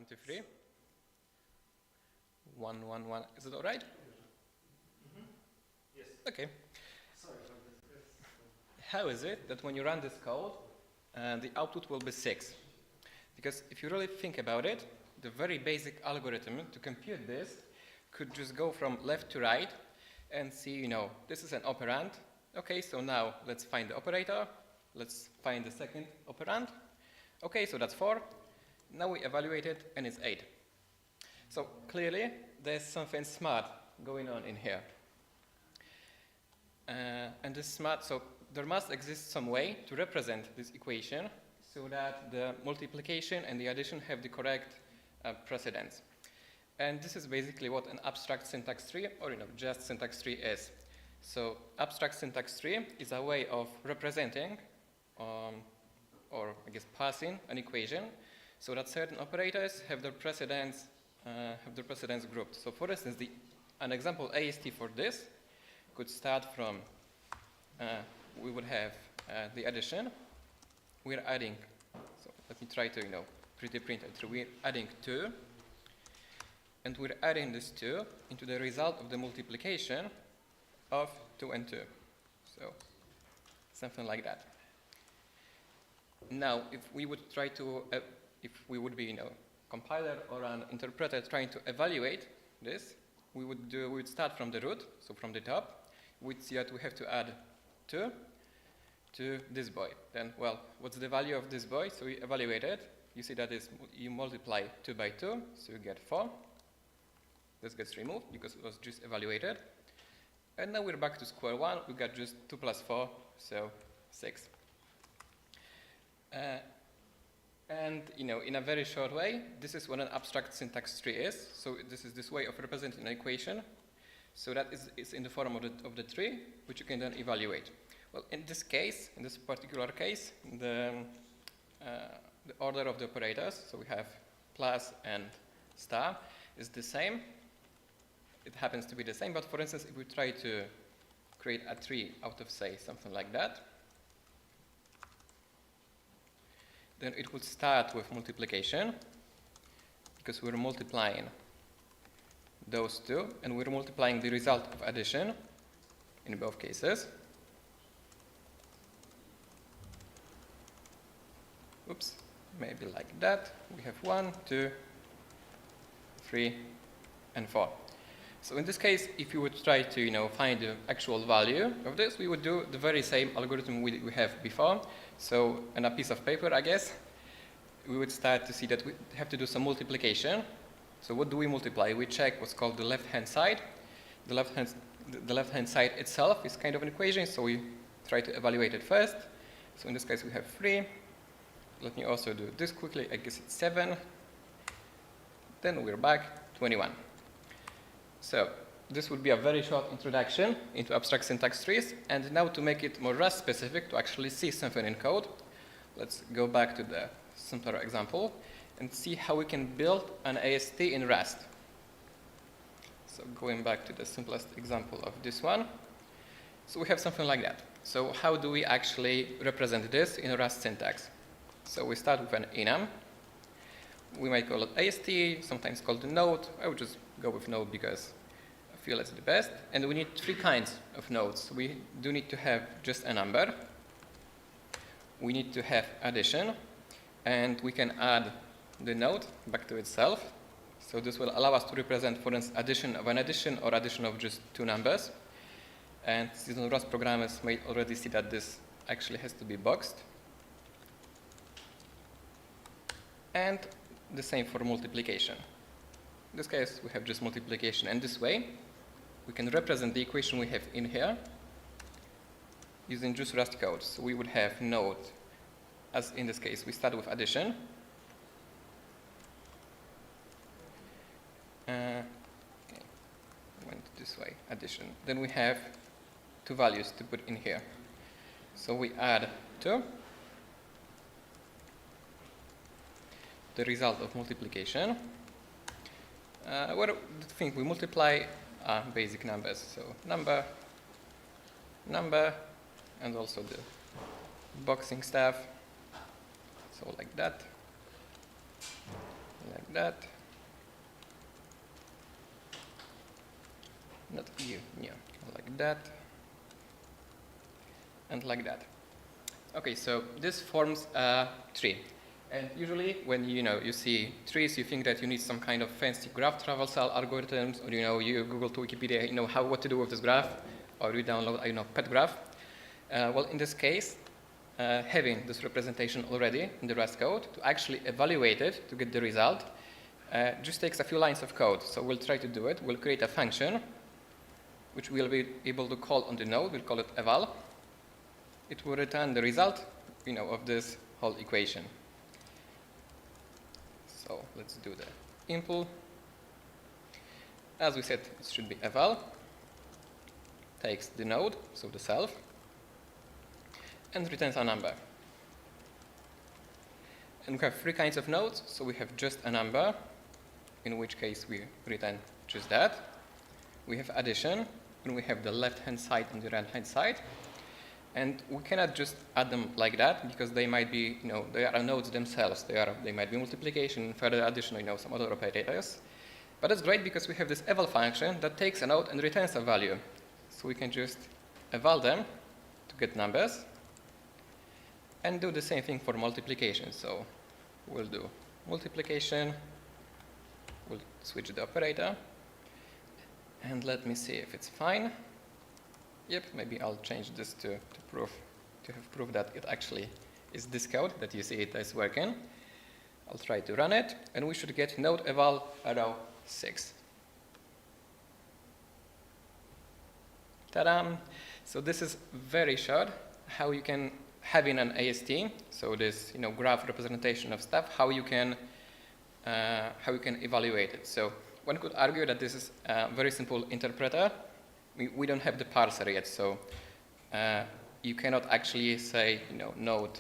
2, 3. 1, 1, 1. Is it all right? Mm-hmm. Yes. Okay. Sorry for this. How is it that when you run this code, the output will be 6? Because if you really think about it, the very basic algorithm to compute this could just go from left to right and see, this is an operand. Okay, so now let's find the operator. Let's find the second operand. Okay, so that's 4. Now we evaluate it, and it's 8. So clearly, there's something smart going on in here. And this smart, so there must exist some way to represent this equation so that the multiplication and the addition have the correct precedence. And this is basically what an abstract syntax tree, or just syntax tree is. So abstract syntax tree is a way of representing, or I guess passing an equation, so that certain operators have their precedence grouped. So for instance, an example AST for this could start from, we would have the addition. We're adding, so let me try to, pretty print it through. We're adding 2, and we're adding this 2 into the result of the multiplication of 2 and 2. So something like that. Now, if we would try to, if we would be, compiler or an interpreter trying to evaluate this, we would start from the root, so from the top. We'd see that we have to add 2 to this boy. Then, well, what's the value of this boy? So we evaluate it. You see that you multiply 2 by 2, so you get 4. This gets removed because it was just evaluated. And now we're back to square 1. We got just 2 plus 4, so 6. And in a very short way, this is what an abstract syntax tree is. So this is this way of representing an equation. So that is in the form of the tree, which you can then evaluate. Well, in this case, in this particular case, the order of the operators, so we have plus and star, is the same. It happens to be the same, but for instance, if we try to create a tree out of, say, something like that, then it would start with multiplication, because we're multiplying those two, and we're multiplying the result of addition in both cases. Oops, maybe like that. We have 1, 2, 3, and 4. So in this case, if you would try to find the actual value of this, we would do the very same algorithm we have before. So on a piece of paper, I guess, we would start to see that we have to do some multiplication. So what do we multiply? We check what's called the left-hand side. The left-hand side itself is kind of an equation, so we try to evaluate it first. So in this case, we have 3. Let me also do this quickly. I guess it's 7. Then we're back, 21. So this would be a very short introduction into abstract syntax trees. And now to make it more Rust specific, to actually see something in code, let's go back to the simpler example and see how we can build an AST in Rust. So going back to the simplest example of this one. So we have something like that. So how do we actually represent this in a Rust syntax? So we start with an enum. We might call it AST, sometimes called the node. I would just go with node because I feel it's the best. And we need 3 kinds of nodes. We do need to have just a number. We need to have addition. And we can add the node back to itself. So this will allow us to represent, for instance, addition of an addition or addition of just 2 numbers. And seasoned Rust programmers may already see that this actually has to be boxed. And the same for multiplication. In this case, we have just multiplication. And this way, we can represent the equation we have in here using just Rust code. So we would have node, as in this case, we start with addition. Okay. Went this way, addition. Then we have 2 values to put in here. So we add 2. The result of multiplication. What do you think? We multiply basic numbers. So number, and also the boxing stuff. So like that. like that. Not you, yeah, like that, and like that. Okay, so this forms a tree. And usually when you see trees, you think that you need some kind of fancy graph traversal algorithms, or you Google to Wikipedia, what to do with this graph, or you download, pet graph. Well, in this case, having this representation already in the Rust code to actually evaluate it to get the result just takes a few lines of code. So we'll try to do it. We'll create a function which we'll be able to call on the node. We'll call it eval. It will return the result, of this whole equation. So let's do the impl. As we said, it should be eval. Takes the node, so the self, and returns a number. And we have three kinds of nodes. So we have just a number, in which case we return just that. We have addition, and we have the left-hand side and the right-hand side. And we cannot just add them like that, because they might be, they are nodes themselves. They might be multiplication, further addition, some other operators. But it's great because we have this eval function that takes a node and returns a value. So we can just eval them to get numbers, and do the same thing for multiplication. So we'll do multiplication. We'll switch the operator. And let me see if it's fine. Yep, maybe I'll change this to have proof that it actually is this code that you see it is working. I'll try to run it, and we should get node eval arrow 6. Ta-da! So this is very short how you can have in an AST, so this graph representation of stuff, how you can evaluate it. So one could argue that this is a very simple interpreter. We don't have the parser yet, so you cannot actually say node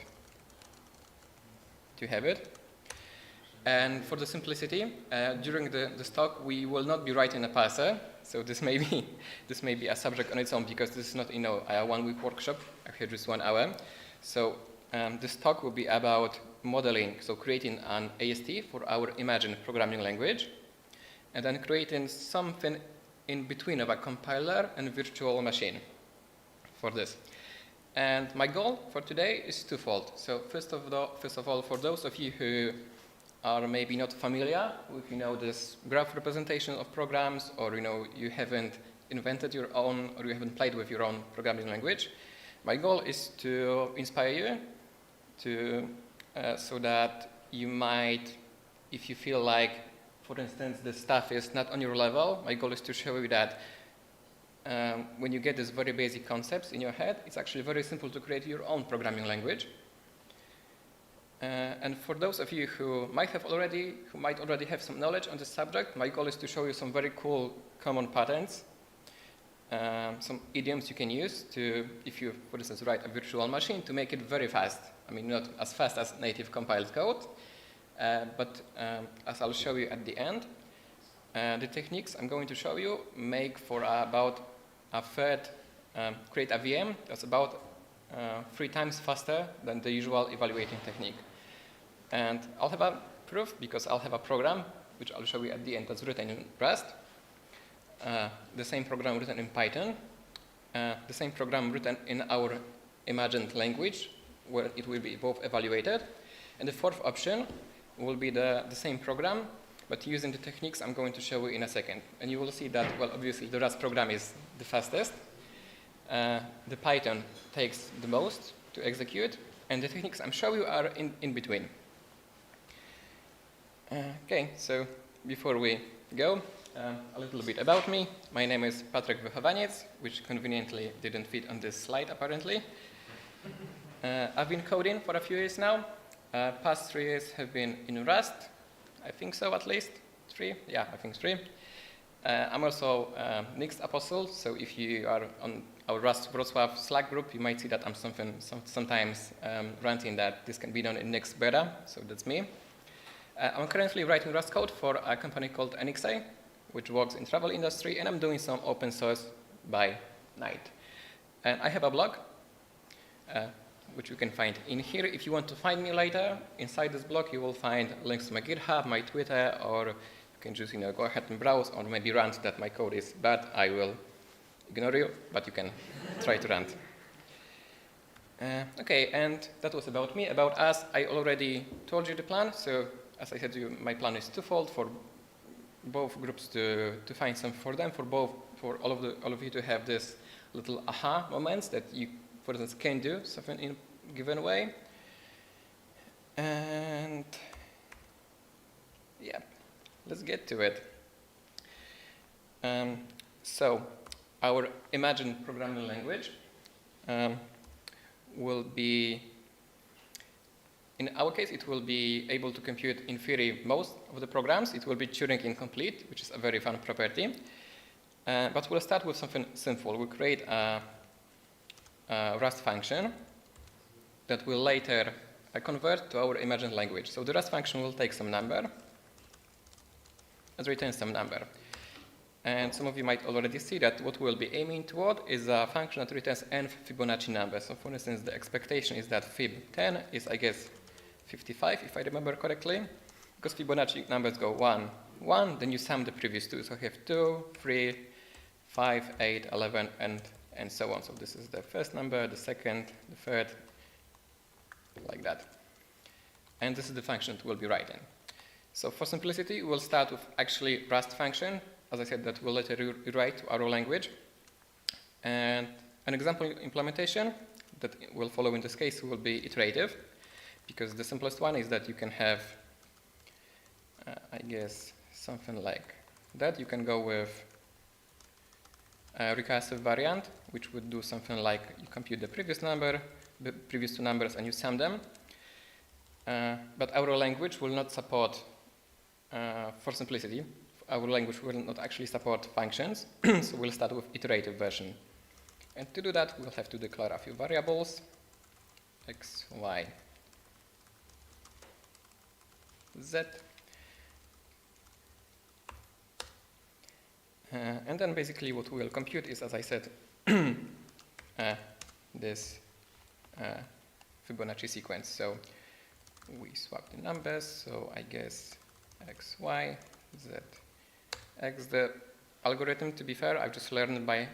to have it. And for the simplicity, during this talk, we will not be writing a parser. So this may be a subject on its own, because this is not a 1-week workshop. I have just 1 hour. So this talk will be about modeling, so creating an AST for our imagined programming language, and then creating something in between of a compiler and virtual machine for this. And my goal for today is twofold. So first of all, for those of you who are maybe not familiar with this graph representation of programs, or you haven't invented your own, or you haven't played with your own programming language, my goal is to inspire you to so that you might, if you feel like, for instance, the stuff is not on your level, my goal is to show you that when you get these very basic concepts in your head, it's actually very simple to create your own programming language. And for those of you who might already have some knowledge on this subject, my goal is to show you some very cool common patterns, some idioms you can use to, if you, for instance, write a virtual machine, to make it very fast. I mean, not as fast as native compiled code, but as I'll show you at the end, the techniques I'm going to show you make for about a third, create a VM that's about 3 times faster than the usual evaluating technique. And I'll have a proof, because I'll have a program, which I'll show you at the end, that's written in Rust, the same program written in Python, the same program written in our imagined language, where it will be both evaluated. And the fourth option will be the same program, but using the techniques I'm going to show you in a second. And you will see that, well, obviously the Rust program is the fastest. The Python takes the most to execute, and the techniques I'm showing you are in between. Okay, so before we go, a little bit about me. My name is Patryk Wychowaniec, which conveniently didn't fit on this slide, apparently. I've been coding for a few years now. Past 3 years have been in Rust. I think so, at least. 3? Yeah, I think 3. I'm also Next Apostle, so if you are on our Rust Wrocław Slack group, you might see that I'm sometimes ranting that this can be done in Next beta, so that's me. I'm currently writing Rust code for a company called NXA, which works in travel industry, and I'm doing some open source by night. And I have a blog, which you can find in here. If you want to find me later, inside this blog, you will find links to my GitHub, my Twitter, or you can just go ahead and browse, or maybe rant that my code is bad. I will ignore you, but you can try to rant. Okay, and that was about me. About us, I already told you the plan. So as I said to you, my plan is twofold: for both groups to find some for them, for all of you to have this little aha moments that you, for instance, can do something in a given way. And yeah, let's get to it. So our imagined programming language will be, in our case, it will be able to compute, in theory, most of the programs. It will be Turing incomplete, which is a very fun property. But we'll start with something simple. We'll create a Rust function that will later convert to our imagined language. So the Rust function will take some number and return some number. And some of you might already see that what we'll be aiming toward is a function that returns n Fibonacci numbers. So for instance, the expectation is that fib10 is, I guess, 55, if I remember correctly. Because Fibonacci numbers go 1, 1, then you sum the previous two. So you have 2, 3, 5, 8, 11, and so on. So this is the first number, the second, the third, like that. And this is the function that we'll be writing. So for simplicity, we'll start with actually Rust function, as I said, that we'll later rewrite to our language. And an example implementation that will follow in this case will be iterative, because the simplest one is that you can have, I guess, something like that. You can go with a recursive variant, which would do something like you compute the previous number, the previous two numbers, and you sum them. But our language will not support, for simplicity, our language will not actually support functions, so we'll start with iterative version. And to do that, we'll have to declare a few variables, x, y, z. And then basically what we'll compute is, as I said, this Fibonacci sequence. So we swap the numbers, so I guess x, y, z, x. The algorithm, to be fair, I've just learned by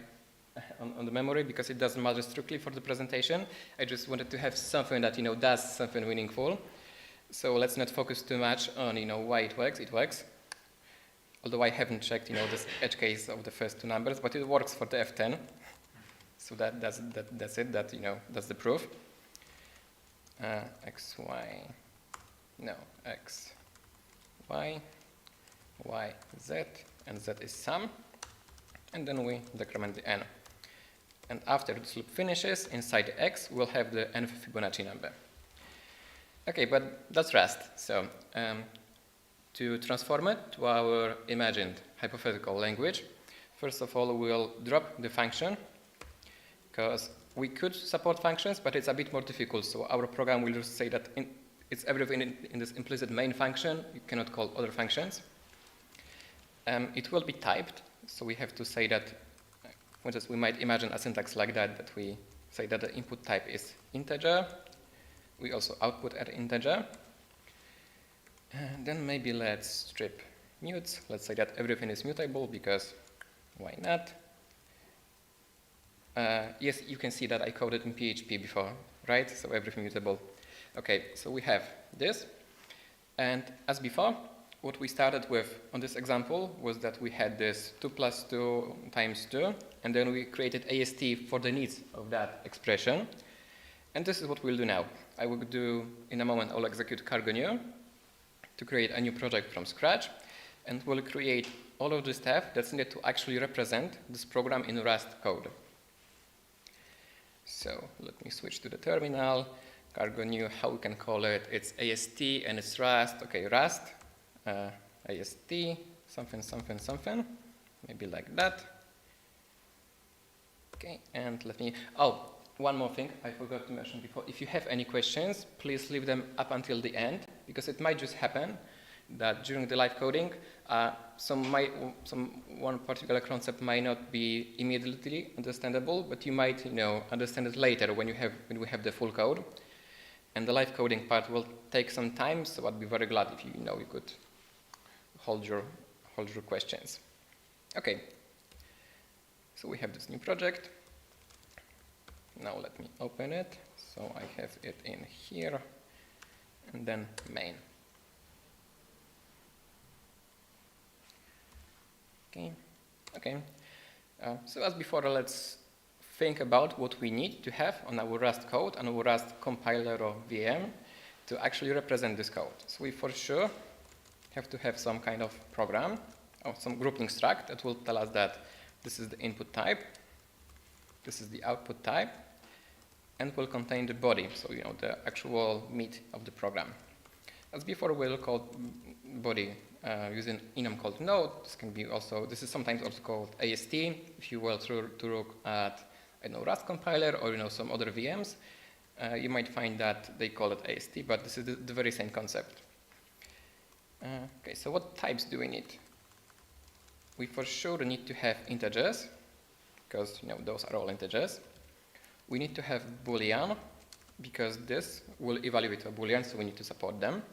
on the memory because it doesn't matter strictly for the presentation. I just wanted to have something that does something meaningful. So let's not focus too much on why it works. It works. Although I haven't checked this edge case of the first two numbers, but it works for the F10. So that's it. That's the proof. X, y, no, x, y, y, z, and z is sum. And then we decrement the n. And after this loop finishes, inside the x, we'll have the n Fibonacci number. Okay, but that's Rust. So to transform it to our imagined hypothetical language, first of all, we'll drop the function, because we could support functions, but it's a bit more difficult. So our program will just say that it's everything in this implicit main function. You cannot call other functions. It will be typed. So we have to say that, for instance, we might imagine a syntax like that we say that the input type is integer. We also output at integer. And then maybe let's strip mutes. Let's say that everything is mutable, because why not? Yes, you can see that I coded in PHP before, right? So everything mutable. Okay, so we have this. And as before, what we started with on this example was that we had this 2 plus 2 times 2, and then we created AST for the needs of that expression. And this is what we'll do now. I will do, in a moment, I'll execute cargo new to create a new project from scratch, and we'll create all of the stuff that's needed to actually represent this program in Rust code. So let me switch to the terminal. Cargo new, how we can call it? It's AST and it's Rust. Okay, Rust. AST, something, something, something, maybe like that. Okay, and let me, one more thing I forgot to mention before. If you have any questions, please leave them up until the end, because it might just happen that during the live coding, One particular concept might not be immediately understandable, but you might understand it later when we have the full code. And the live coding part will take some time, so I'd be very glad if you could hold your questions. Okay. So we have this new project. Now let me open it. So I have it in here, and then main. Okay. So as before, let's think about what we need to have on our Rust code, on our Rust compiler or VM to actually represent this code. So we for sure have to have some kind of program or some grouping struct that will tell us that this is the input type, this is the output type, and will contain the body, so the actual meat of the program. As before, we'll call body using enum called node. This is sometimes also called AST. If you were to look at Rust compiler or some other VMs, you might find that they call it AST, but this is the very same concept. Okay, so what types do we need? We for sure need to have integers, because those are all integers. We need to have Boolean, because this will evaluate a Boolean, so we need to support them.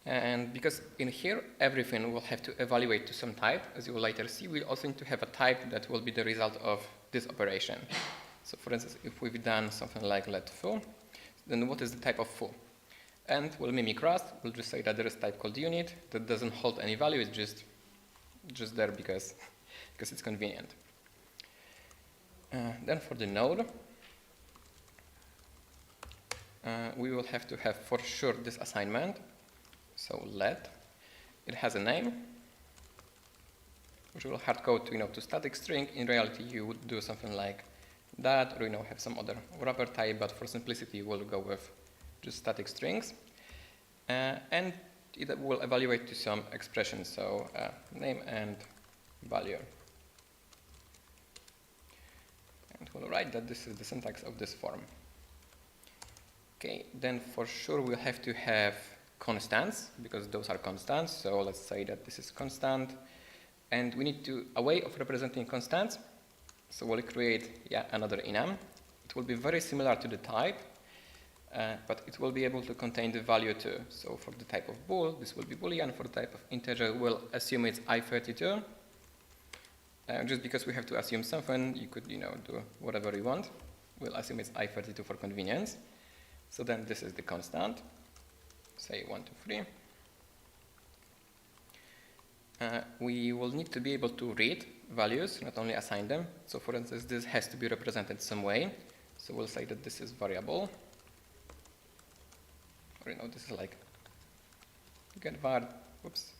And because in here, everything will have to evaluate to some type, as you will later see, we also need to have a type that will be the result of this operation. So for instance, if we've done something like let foo, then what is the type of foo? And we'll mimic Rust. We'll just say that there is type called unit that doesn't hold any value. It's just there because it's convenient. Then for the node, we will have to have for sure this assignment. So let, it has a name, which will hard code to static string. In reality, you would do something like that, or have some other wrapper type, but for simplicity, we'll go with just static strings. And it will evaluate to some expression, so name and value. And we'll write that this is the syntax of this form. Okay, then for sure we'll have to have constants, because those are constants. So let's say that this is constant. And we need a way of representing constants. So we'll create another enum. It will be very similar to the type, but it will be able to contain the value too. So for the type of bool, this will be Boolean. For the type of integer, we'll assume it's i32. Just because we have to assume something, you could do whatever you want. We'll assume it's i32 for convenience. So then this is the constant. Say 1, 2, 3. We will need to be able to read values, not only assign them. So for instance, this has to be represented some way. So we'll say that this is variable. Or this is like get var. Whoops.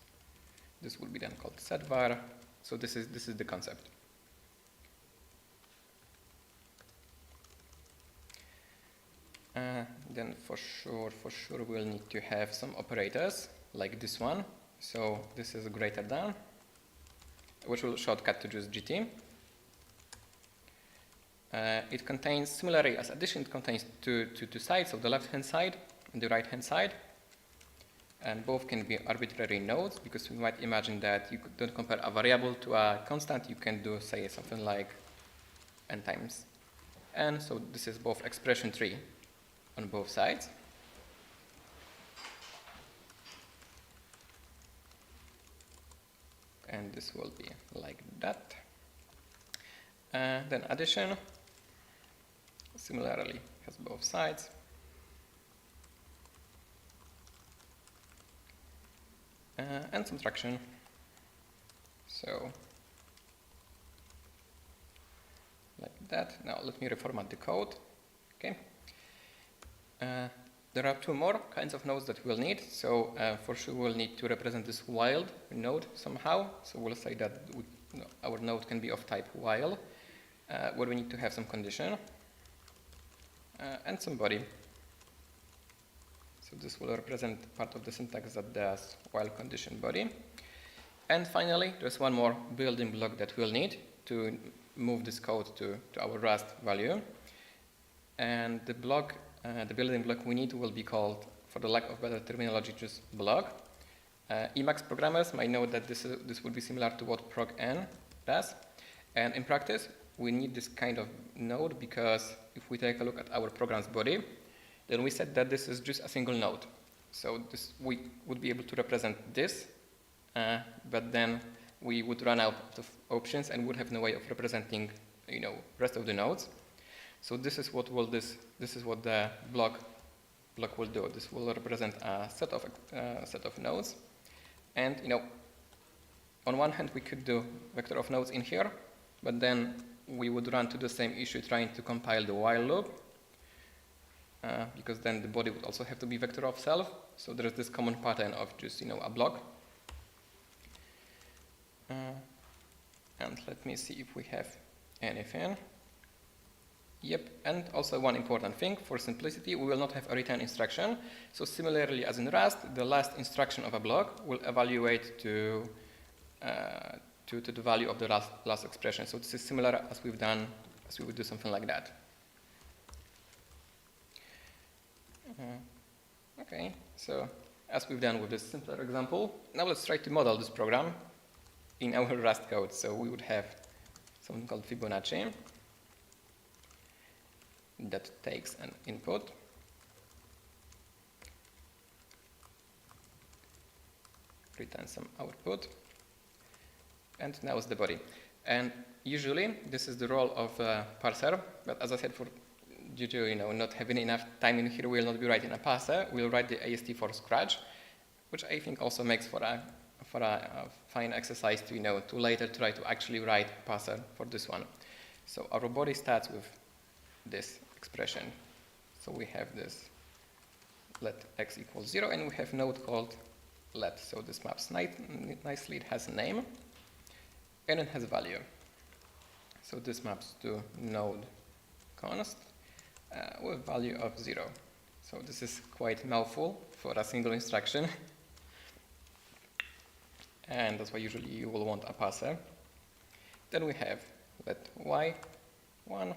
This will be then called set var. So this is the concept. Then for sure we'll need to have some operators like this one. So this is greater than, which will shortcut to just GT. It contains, similarly as addition, it contains two sides, so the left-hand side and the right-hand side. And both can be arbitrary nodes, because we might imagine that you don't compare a variable to a constant. You can do, say, something like n times n. So this is both expression tree on both sides. And this will be like that. Then addition, similarly, has both sides. And subtraction. So, like that. Now let me reformat the code. Okay. There are two more kinds of nodes that we'll need. So for sure we'll need to represent this while node somehow. So we'll say that our node can be of type while, where we need to have some condition and some body. So this will represent part of the syntax that does while condition body. And finally, there's one more building block that we'll need to move this code to our Rust value. And the building block we need will be called, for the lack of better terminology, just block. Emacs programmers might know that this would be similar to what proc_n does. And in practice, we need this kind of node because if we take a look at our program's body, then we said that this is just a single node. So we would be able to represent this, but then we would run out of options and would have no way of representing, rest of the nodes. So this is what the block will do. This will represent a set of nodes, and on one hand we could do vector of nodes in here, but then we would run to the same issue trying to compile the while loop, because then the body would also have to be vector of self. So there is this common pattern of just a block. And let me see if we have anything. Yep, and also one important thing, for simplicity, we will not have a return instruction. So similarly as in Rust, the last instruction of a block will evaluate to the value of the last expression. So this is similar as we would do something like that. Okay, so as we've done with this simpler example, now let's try to model this program in our Rust code. So we would have something called Fibonacci that takes an input, returns some output, and now is the body. And usually this is the role of a parser, but as I said, due to not having enough time in here, we will not be writing a parser. We'll write the AST for scratch, which I think also makes for a fine exercise to later try to actually write a parser for this one. So our body starts with this expression. So we have this let x equals 0, and we have node called let. So this maps nicely. It has a name and it has value. So this maps to node const with value of 0. So this is quite mouthful for a single instruction. And that's why usually you will want a parser. Then we have let y1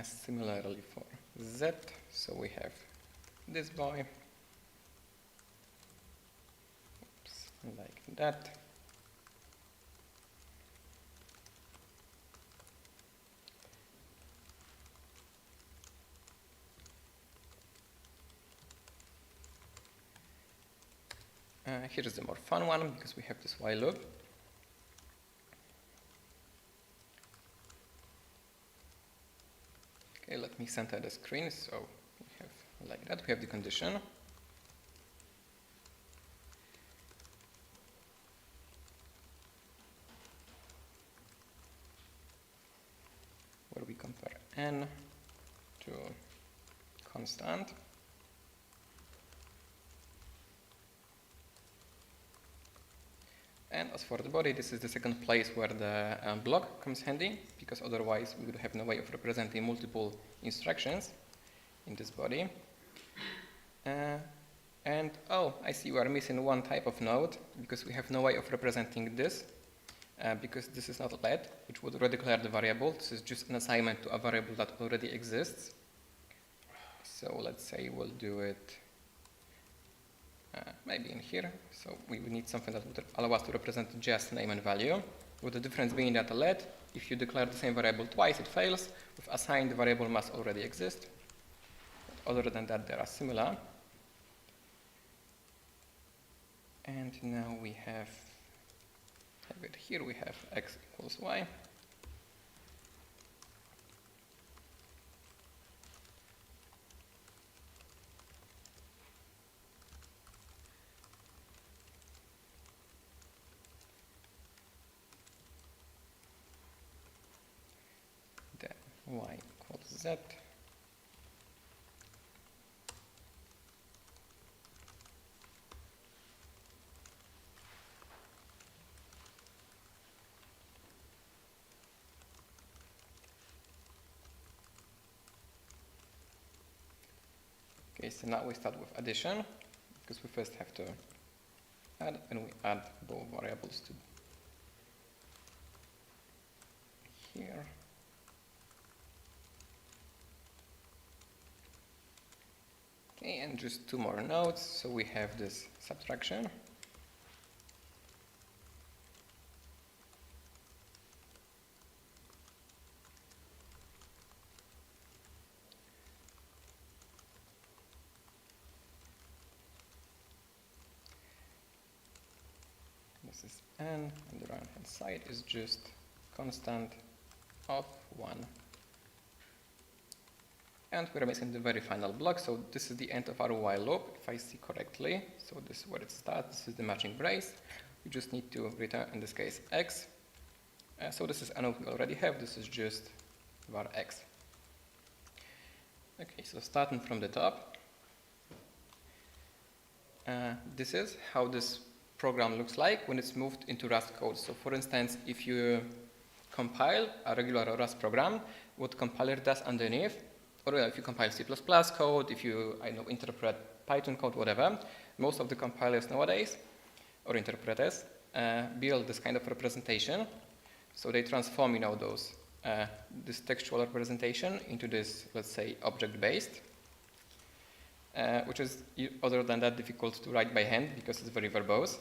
similarly for z, so we have this boy, like that. Here is the more fun one, because we have this while loop. Okay, let me center the screen. So we have like that. We have the condition. Where we compare n to constant. And as for the body, this is the second place where the block comes handy, because otherwise we would have no way of representing multiple instructions in this body. And oh, I see we are missing one type of node, because we have no way of representing this, because this is not let, which would already declare the variable. This is just an assignment to a variable that already exists. So let's say we'll do it maybe in here. So we would need something that would allow us to represent just name and value, with the difference being that a let, if you declare the same variable twice, it fails. With assign, the variable must already exist. But other than that, they are similar. And now we have it here. We have x equals y. Y equals z. Okay, so now we start with addition, because we first have to add, and we add both variables to here. And just 2 more nodes. So we have this subtraction. This is n, and the right-hand side is just constant of 1. And we're missing the very final block, so this is the end of our while loop, if I see correctly. So this is where it starts, this is the matching brace. We just need to return, in this case, x. So this is a node we already have, this is just var x. Okay, so starting from the top, this is how this program looks like when it's moved into Rust code. So for instance, if you compile a regular Rust program, what compiler does underneath, or if you compile C++ code, if you interpret Python code, whatever, most of the compilers nowadays, or interpreters, build this kind of representation. So they transform this textual representation into this, let's say, object-based, which is, other than that, difficult to write by hand because it's very verbose.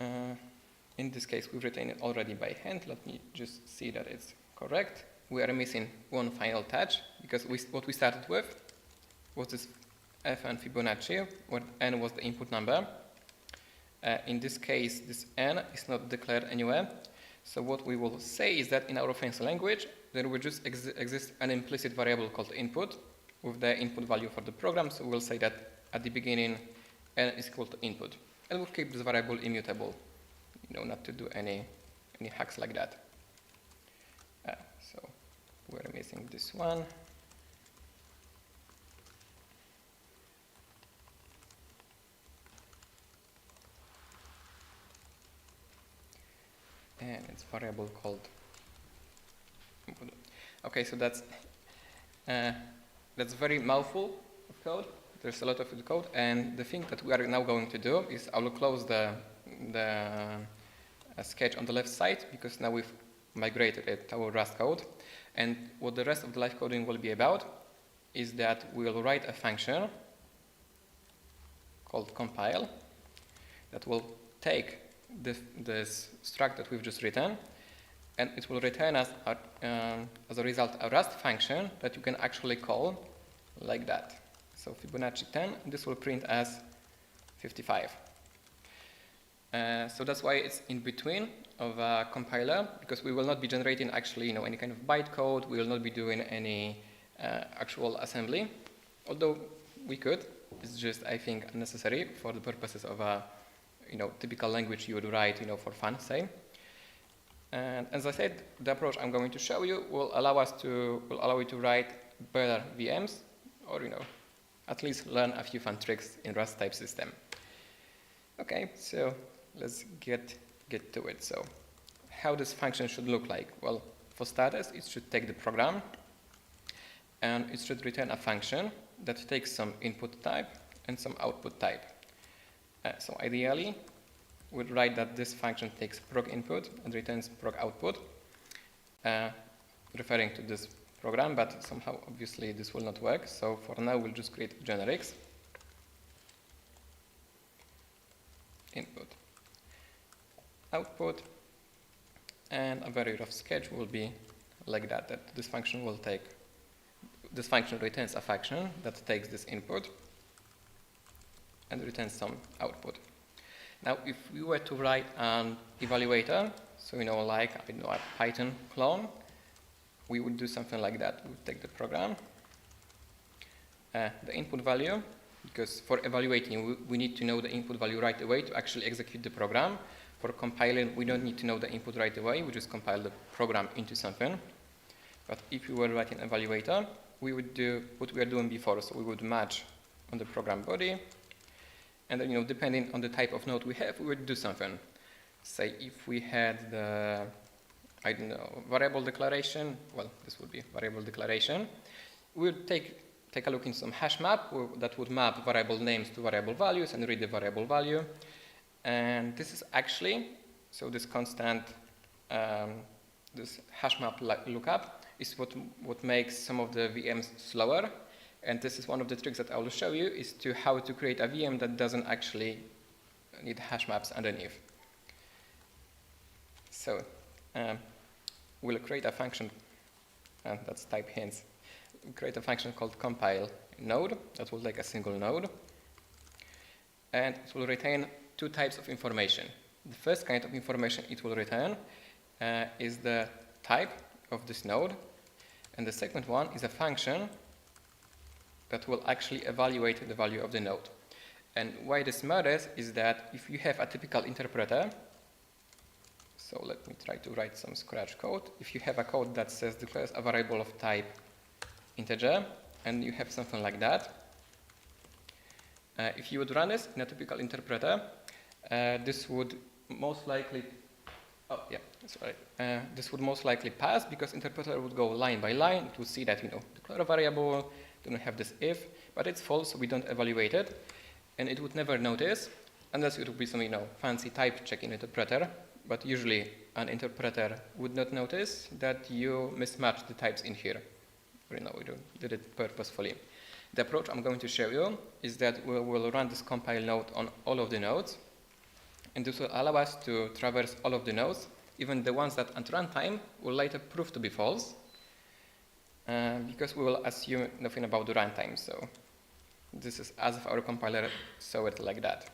In this case, we've written it already by hand. Let me just see that it's correct. We are missing one final touch because what we started with was this fn Fibonacci, where n was the input number. In this case, this n is not declared anywhere. So what we will say is that in our fancy language, there will just exist an implicit variable called input with the input value for the program. So we'll say that at the beginning, n is equal to input. And we'll keep this variable immutable, not to do any hacks like that. So we're missing this one. And it's variable called input. Okay, so that's very mouthful of code. There's a lot of code, and the thing that we are now going to do is I will close the sketch on the left side because now we've migrated it to our Rust code. And what the rest of the live coding will be about is that we'll write a function called compile that will take this struct that we've just written, and it will return us, as a result, a Rust function that you can actually call like that. So Fibonacci 10, this will print as 55. So that's why it's in between of a compiler, because we will not be generating actually any kind of bytecode. We will not be doing any actual assembly, although we could. It's just, I think, unnecessary for the purposes of a typical language you would write for fun, say. And as I said, the approach I'm going to show you will allow you to write better VMs, or at least learn a few fun tricks in Rust type system. Okay, so let's get to it. So how this function should look like? Well, for starters, it should take the program and it should return a function that takes some input type and some output type. So ideally, we'd write that this function takes proc input and returns proc output, referring to this program, but somehow obviously this will not work. So for now, we'll just create generics. Input, output, and a very rough sketch will be like that this function returns a function that takes this input and returns some output. Now, if we were to write an evaluator, so like a Python clone, we would do something like that. We would take the program, the input value, because for evaluating, we need to know the input value right away to actually execute the program. For compiling, we don't need to know the input right away. We just compile the program into something. But if we were writing an evaluator, we would do what we were doing before. So we would match on the program body. And then, depending on the type of node we have, we would do something. Say if we had the, variable declaration, well, this would be variable declaration. We would take a look in some hash map that would map variable names to variable values and read the variable value. And this is actually, so this constant, this hash map lookup is what makes some of the VMs slower, And this is one of the tricks that I will show you, is to how to create a VM that doesn't actually need hash maps underneath. So we'll create a function, and that's type hints. We'll create a function called compile node that will take a single node, and it will retain two types of information. The first kind of information it will return is the type of this node, and the second one is a function that will actually evaluate the value of the node. And why this matters is that if you have a typical interpreter, so let me try to write some scratch code. If you have a code that says declares a variable of type integer, and you have something like that, if you would run this in a typical interpreter, this would most likely, this would most likely pass, because interpreter would go line by line. It would see that, declare a variable, don't have this if, but it's false, so we don't evaluate it, and it would never notice, unless it would be some, fancy type checking interpreter. But usually an interpreter would not notice that you mismatched the types in here. We did it purposefully. The approach I'm going to show you is that we will run this compile node on all of the nodes, and this will allow us to traverse all of the nodes, even the ones that at runtime will later prove to be false, because we will assume nothing about the runtime. So this is as if our compiler saw it like that.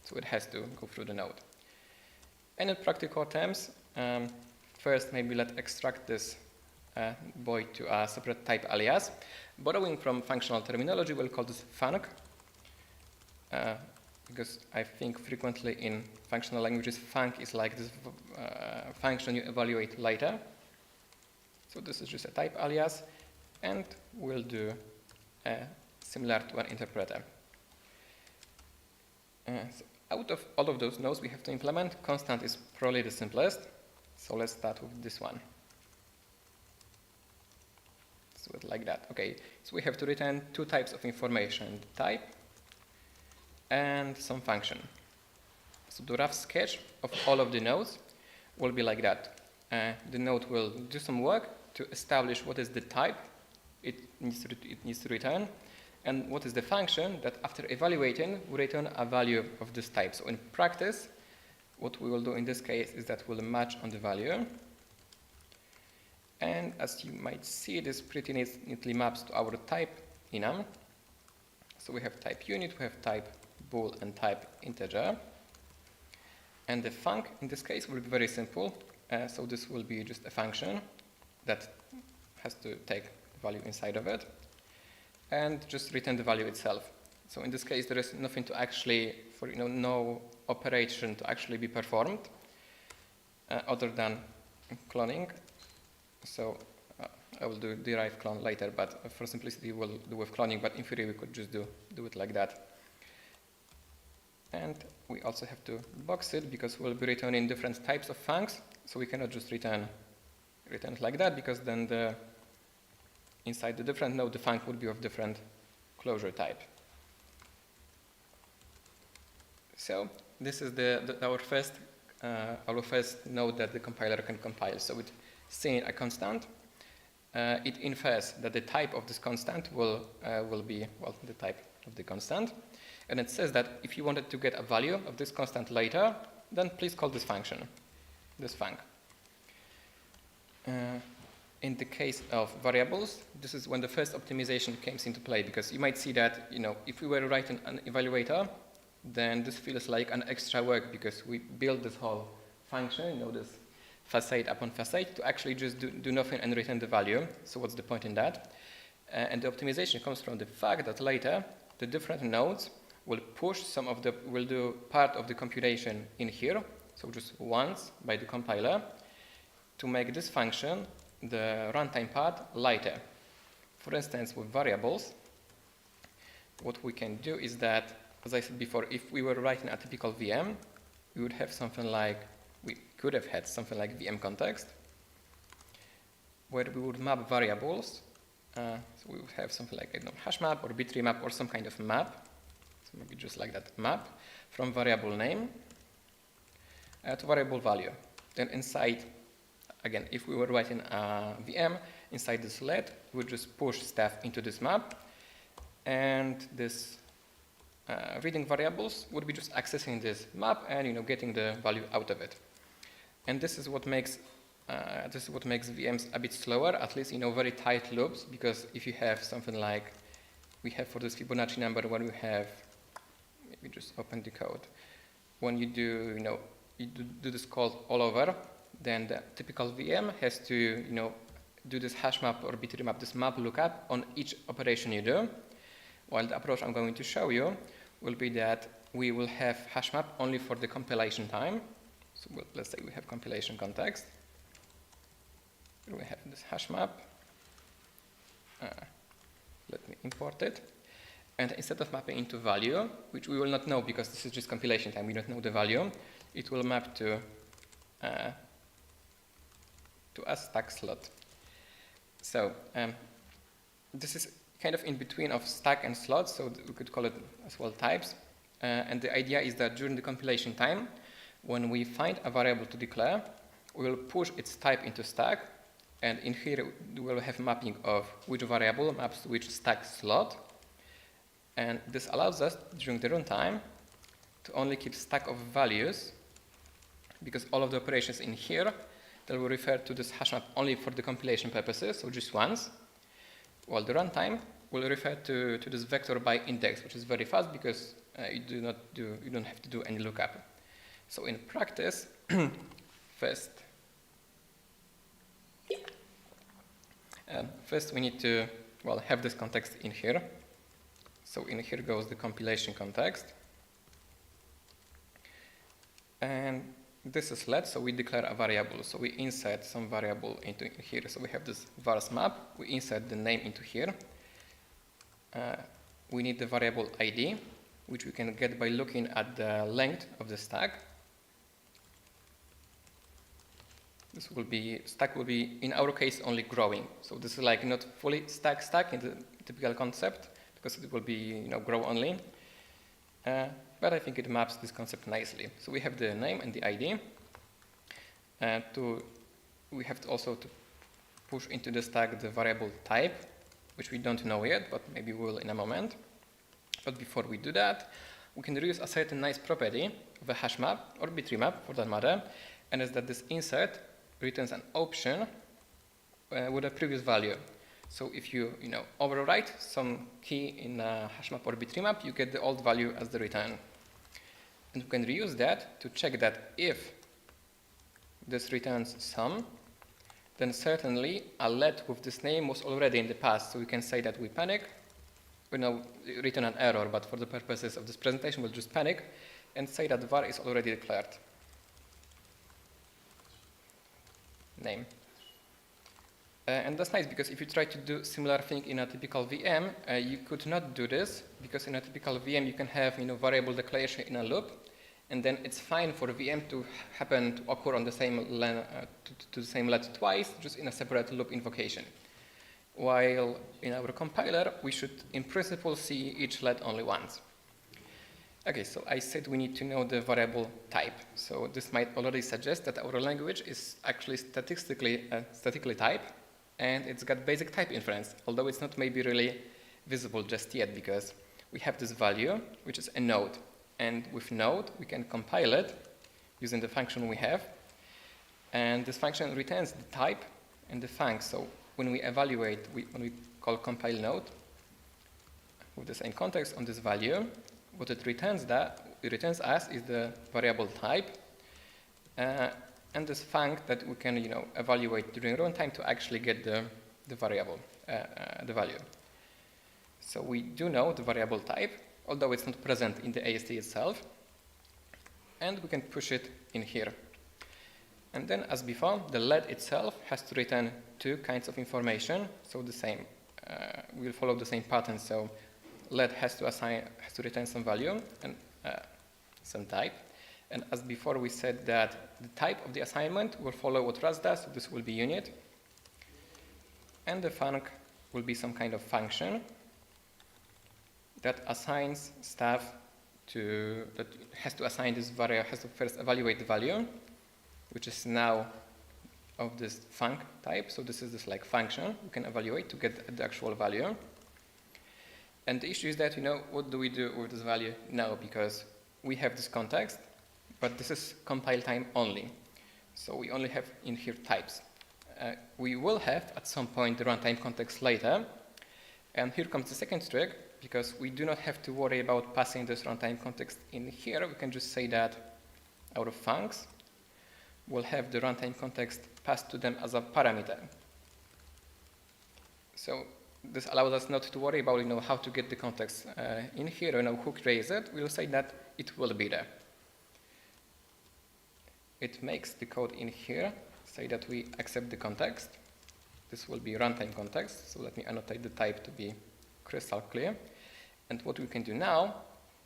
So it has to go through the node. And in practical terms, first maybe let's extract this void to a separate type alias. Borrowing from functional terminology, we'll call this func, because I think frequently in functional languages, func is like this function you evaluate later. So this is just a type alias, and we'll do similar to an interpreter. So out of all of those nodes we have to implement, constant is probably the simplest. So let's start with this one. So it's like that. Okay, so we have to return two types of information, the type and some function. So the rough sketch of all of the nodes will be like that. The node will do some work to establish what is the type it needs to return, and what is the function that after evaluating will return a value of this type. So in practice, what we will do in this case is that we'll match on the value. And as you might see, this pretty neatly maps to our type enum. So we have type unit, we have type bool, and type integer. And the func in this case will be very simple. So this will be just a function that has to take the value inside of it and just return the value itself. So in this case, there is nothing to actually, no operation to actually be performed other than cloning. So I will do derive clone later, but for simplicity, we'll do with cloning, but in theory, we could just do it like that. And we also have to box it because we'll be returning different types of funcs, so we cannot just return it like that, because then inside the different node, the func would be of different closure type. So this is our first node that the compiler can compile. So it's seeing a constant. It infers that the type of this constant will be the type of the constant, and it says that if you wanted to get a value of this constant later, then please call this function, this func. In the case of variables, this is when the first optimization comes into play, because you might see that if we were writing an evaluator, then this feels like an extra work, because we build this whole function, this facade upon facade, to actually just do nothing and return the value. So what's the point in that? And the optimization comes from the fact that later the different nodes will will do part of the computation in here, so just once by the compiler, to make this function, the runtime part, lighter. For instance, with variables, what we can do is that, as I said before, if we were writing a typical VM, we would have something like, we could have had something like VM context, where we would map variables. So we would have something like, hash map or B-tree map or some kind of map. So maybe just like that, map from variable name to variable value. Then inside, again, if we were writing a VM, inside this let, we would just push stuff into this map, and this reading variables would be just accessing this map and getting the value out of it. And this is what makes VMs a bit slower, at least very tight loops, because if you have something like we have for this Fibonacci number, when we have, maybe just open the code, when you do do this call all over, then the typical VM has to do this hash map or bitremap, this map lookup on each operation you do, while the approach I'm going to show you will be that we will have hash map only for the compilation time. So let's say we have compilation context. We have this hash map. Let me import it. And instead of mapping into value, which we will not know because this is just compilation time, we don't know the value, it will map to a stack slot. So this is kind of in between of stack and slot, so we could call it as well types. And the idea is that during the compilation time, when we find a variable to declare, we will push its type into stack, and in here we will have mapping of which variable maps to which stack slot. And this allows us during the runtime to only keep stack of values, because all of the operations in here that will refer to this hash map only for the compilation purposes, so just once, while the runtime will refer to this vector by index, which is very fast because you don't have to do any lookup. So in practice, first we need to have this context in here. So in here goes the compilation context, and this is let, so we declare a variable. So we insert some variable into here. So we have this vars map. We insert the name into here. We need the variable ID, which we can get by looking at the length of the stack. Stack will be, in our case, only growing. So this is like not fully stack in the typical concept, because it will be grow only. But I think it maps this concept nicely. So we have the name and the ID. We have also to push into the stack the variable type, which we don't know yet, but maybe we will in a moment. But before we do that, we can reuse a certain nice property of a hash map or bitremap for that matter, and is that this insert returns an option with a previous value. So if you overwrite some key in a hash map or bitremap, you get the old value as the return. And we can reuse that to check that if this returns sum, then certainly a let with this name was already in the past. So we can say that we panic, return an error, but for the purposes of this presentation, we'll just panic and say that var is already declared. Name. And that's nice because if you try to do similar thing in a typical VM, you could not do this because in a typical VM you can have variable declaration in a loop, and then it's fine for a VM to happen to occur on the same to the same let twice, just in a separate loop invocation. While in our compiler we should in principle see each let only once. Okay, so I said we need to know the variable type. So this might already suggest that our language is actually statically typed, and it's got basic type inference, although it's not maybe really visible just yet because we have this value, which is a node. And with node, we can compile it using the function we have. And this function returns the type and the func. So when we evaluate, when we call compile node with the same context on this value, what it returns us is the variable type and this func that we can evaluate during runtime to actually get the variable, the value. So we do know the variable type, although it's not present in the AST itself, and we can push it in here. And then, as before, the let itself has to return two kinds of information. So the same, we'll follow the same pattern. So let has to return some value and some type. And as before, we said that the type of the assignment will follow what Rust does. So this will be unit, and the func will be some kind of function that assigns stuff that has to assign this variable, has to first evaluate the value, which is now of this func type. So this is this like function we can evaluate to get the actual value. And the issue is that, what do we do with this value now? Because we have this context, but this is compile time only. So we only have in here types. We will have at some point the runtime context later. And here comes the second trick, because we do not have to worry about passing this runtime context in here. We can just say that out of funcs, we'll have the runtime context passed to them as a parameter. So this allows us not to worry about how to get the context in here, who creates it. We'll say that it will be there. It makes the code in here say that we accept the context. This will be runtime context, so let me annotate the type to be crystal clear. And what we can do now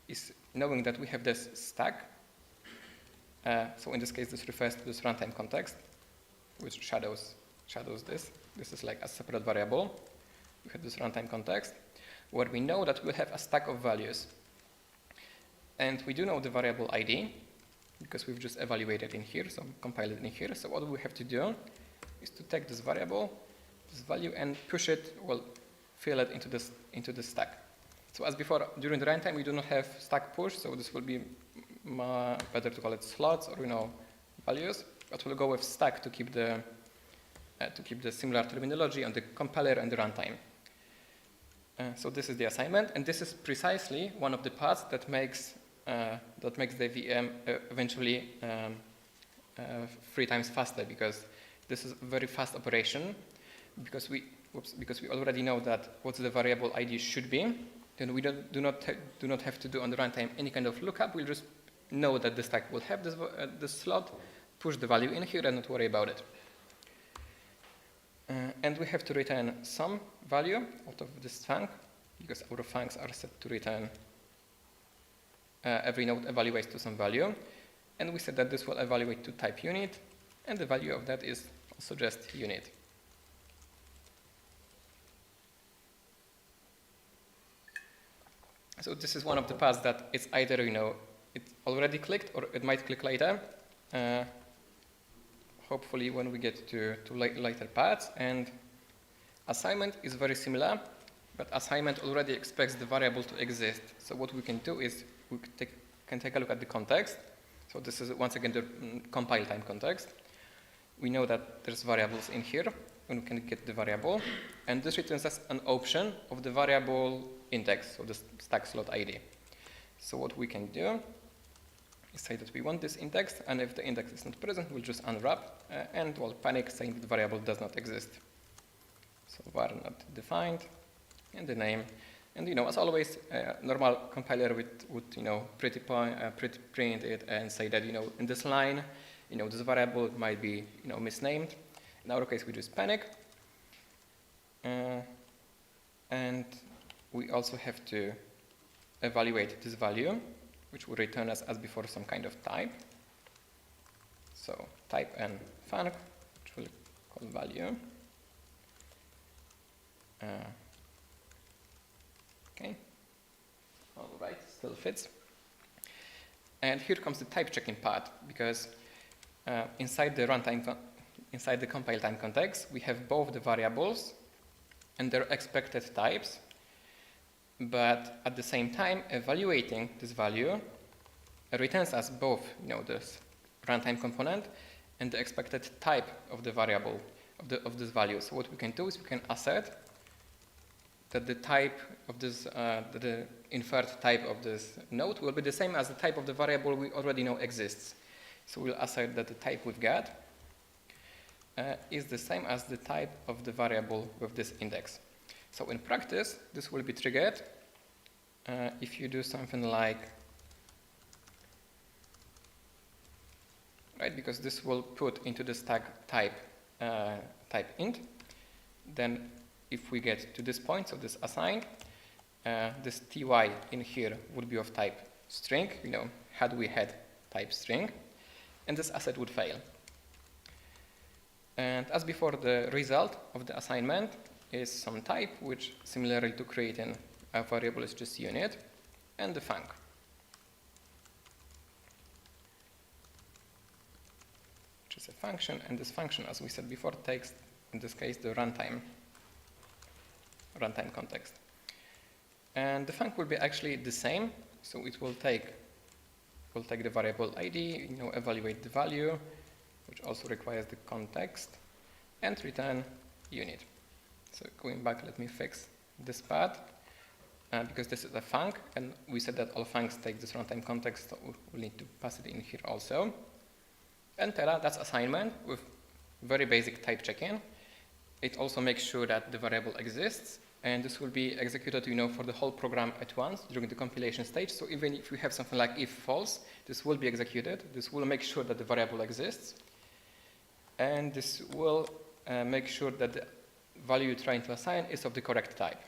is, knowing that we have this stack, so in this case this refers to this runtime context, which shadows this. This is like a separate variable. We have this runtime context, where we know that we'll have a stack of values. And we do know the variable ID, because we've just evaluated in here, so compiled it in here. So what we have to do is to take this variable, this value, and push it, fill it into the stack. So as before, during the runtime, we do not have stack push, so this will be better to call it slots or values, but we'll go with stack to keep the similar terminology on the compiler and the runtime. So this is the assignment, and this is precisely one of the parts that makes the VM eventually 3 times faster, because this is a very fast operation. Because we already know that what the variable ID should be, then we do not have to do on the runtime any kind of lookup. We'll just know that the stack will have this slot, push the value in here, and not worry about it. And we have to return some value out of this func, because our funcs are set to return every node evaluates to some value. And we said that this will evaluate to type unit, and the value of that is also just unit. So this is one of the paths that it's either, it already clicked or it might click later. Hopefully when we get to later paths. And assignment is very similar, but assignment already expects the variable to exist. So what we can do is we can take a look at the context. So this is once again the compile time context. We know that there's variables in here, and we can get the variable. And this returns us an option of the variable index, so the stack slot ID. So what we can do is say that we want this index, and if the index is not present, we'll just unwrap and we'll panic saying that the variable does not exist. So var not defined, and the name. And as always, normal compiler would print it and say that in this line, this variable might be misnamed. In our case, we just panic, and we also have to evaluate this value, which will return us as before some kind of type. So type and func, which we'll call value. Okay, all right, still fits. And here comes the type checking part, because inside the compile time context, we have both the variables and their expected types, but at the same time, evaluating this value returns us both, this runtime component and the expected type of the variable of this value. So what we can do is we can assert that the type of this, the inferred type of this node will be the same as the type of the variable we already know exists. So we'll assert that the type we've got is the same as the type of the variable with this index. So in practice, this will be triggered if you do something like, right, because this will put into the stack type int. Then if we get to this point, so this assigned, this ty in here would be of type string, had we had type string, and this asset would fail. And as before, the result of the assignment is some type, which similarly to creating a variable is just unit, and the func. Which is a function, and this function, as we said before, takes, in this case, the runtime context. And the func will be actually the same. So it will take the variable ID, evaluate the value, which also requires the context, and return unit. So going back, let me fix this part, because this is a func, and we said that all funcs take this runtime context, so we'll need to pass it in here also. And ta-da, that's assignment with very basic type check-in. It also makes sure that the variable exists, and this will be executed, for the whole program at once during the compilation stage. So even if you have something like if false, this will be executed. This will make sure that the variable exists, and this will make sure that the value you're trying to assign is of the correct type.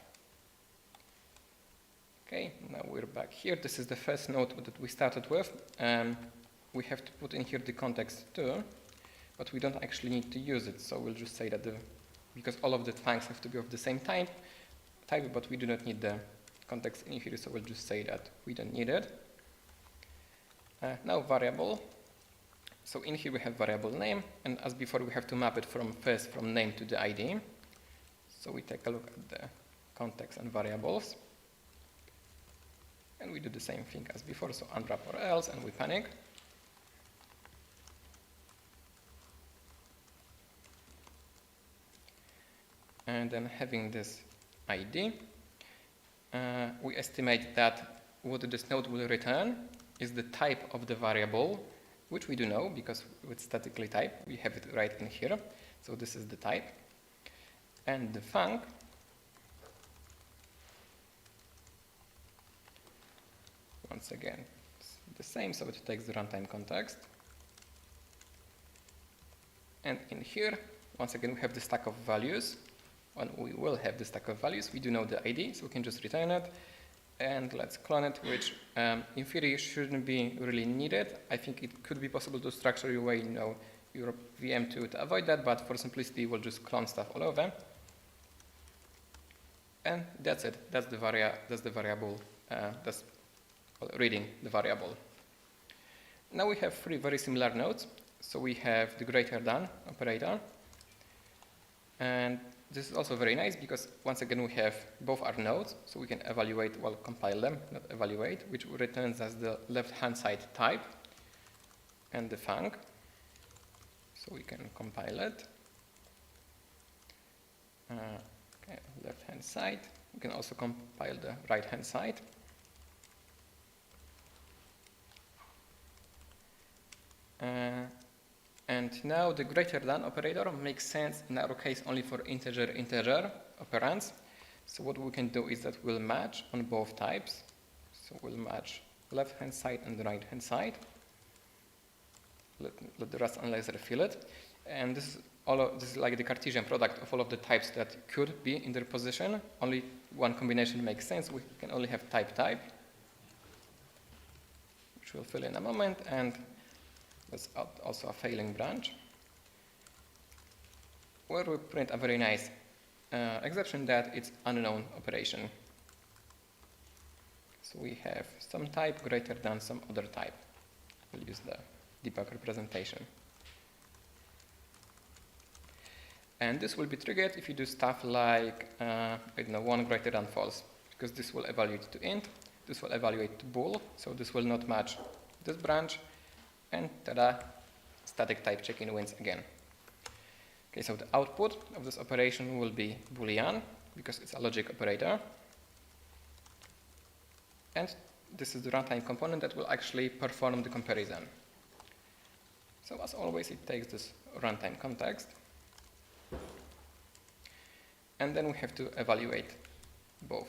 Okay, now we're back here. This is the first node that we started with. We have to put in here the context too, but we don't actually need to use it. So we'll just say that because all of the funcs have to be of the same type, but we do not need the context in here, so we'll just say that we don't need it. Now variable. So in here we have variable name, and as before we have to map it from name to the ID. So we take a look at the context and variables. And we do the same thing as before, so unwrap or else, and we panic. And then having this ID, we estimate that what this node will return is the type of the variable, which we do know because with statically type, we have it right in here. So this is the type. And the func once again, it's the same, so it takes the runtime context. And in here, once again, we have the stack of values. And we will have the stack of values. We do know the ID, so we can just return it. And let's clone it, which in theory shouldn't be really needed. I think it could be possible to structure your way, your VM to avoid that, but for simplicity, we'll just clone stuff all over. And that's it. That's the variable. That's reading the variable. Now we have three very similar nodes. So we have the greater than operator. And this is also very nice because once again we have both our nodes, so we can evaluate, compile them, not evaluate, which returns as the left-hand side type and the func. So we can compile it. Okay, left-hand side. We can also compile the right-hand side. And now the greater than operator makes sense in our case only for integer operands. So what we can do is that we'll match on both types. So we'll match left-hand side and the right-hand side. Let the Rust analyzer fill it. And this is like the Cartesian product of all of the types that could be in their position. Only one combination makes sense. We can only have type, which we'll fill in a moment. And that's also a failing branch, where we print a very nice exception that it's unknown operation. So we have some type greater than some other type. We'll use the debug representation. And this will be triggered if you do stuff like, 1 greater than false, because this will evaluate to int, this will evaluate to bool, so this will not match this branch. And ta-da, static type check-in wins again. Okay, so the output of this operation will be Boolean because it's a logic operator. And this is the runtime component that will actually perform the comparison. So as always, it takes this runtime context. And then we have to evaluate both.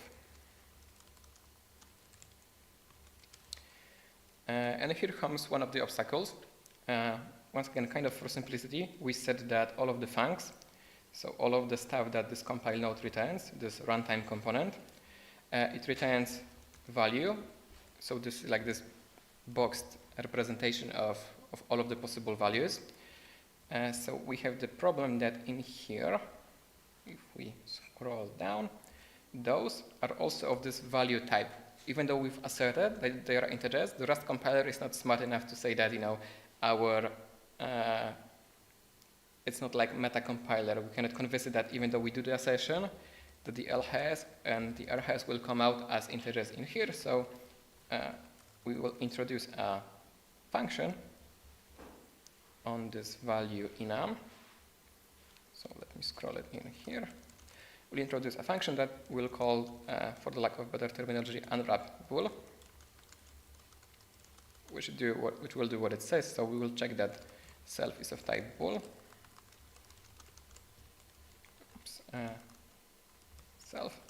And here comes one of the obstacles. Once again, kind of for simplicity, we said that all of the funcs, so all of the stuff that this compile node returns, this runtime component, it returns value. So this is like this boxed representation of all of the possible values. So we have the problem that in here, if we scroll down, those are also of this value type. Even though we've asserted that they are integers, the Rust compiler is not smart enough to say that, it's not like meta compiler. We cannot convince it that even though we do the assertion, that the L has and the R has will come out as integers in here. So we will introduce a function on this value enum. So let me scroll it in here. We'll introduce a function that we'll call, for the lack of better terminology, unwrap bool, which will do what it says. So we will check that self is of type bool. Oops, self,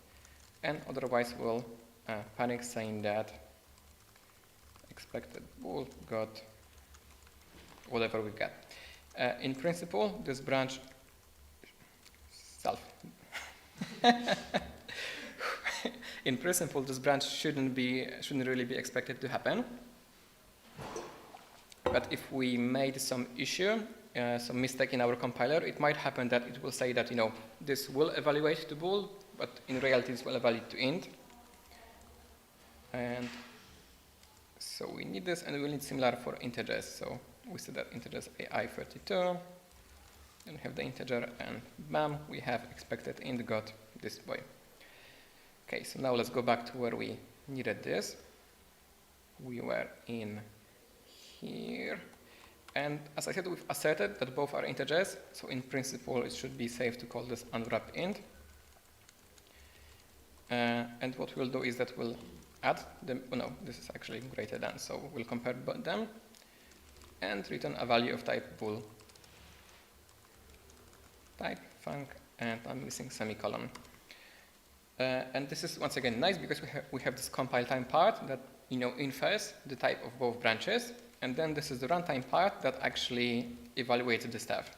and otherwise we'll panic saying that expected bool got whatever we get. In principle, this branch self. In principle, this branch shouldn't really be expected to happen. But if we made some issue, some mistake in our compiler, it might happen that it will say that this will evaluate to bool, but in reality this will evaluate to int. And so we need this, and we need similar for integers. So we set that integers AI32, and we have the integer, and bam, we have expected int got this boy. Okay, so now let's go back to where we needed this. We were in here, and as I said, we've asserted that both are integers, so in principle it should be safe to call this unwrap int. And what we'll do is that we'll add them, oh no, this is actually greater than, so we'll compare them and return a value of type bool. Type func, and I'm missing semicolon. And this is once again nice because we have this compile time part that infers the type of both branches, and then this is the runtime part that actually evaluates the stuff.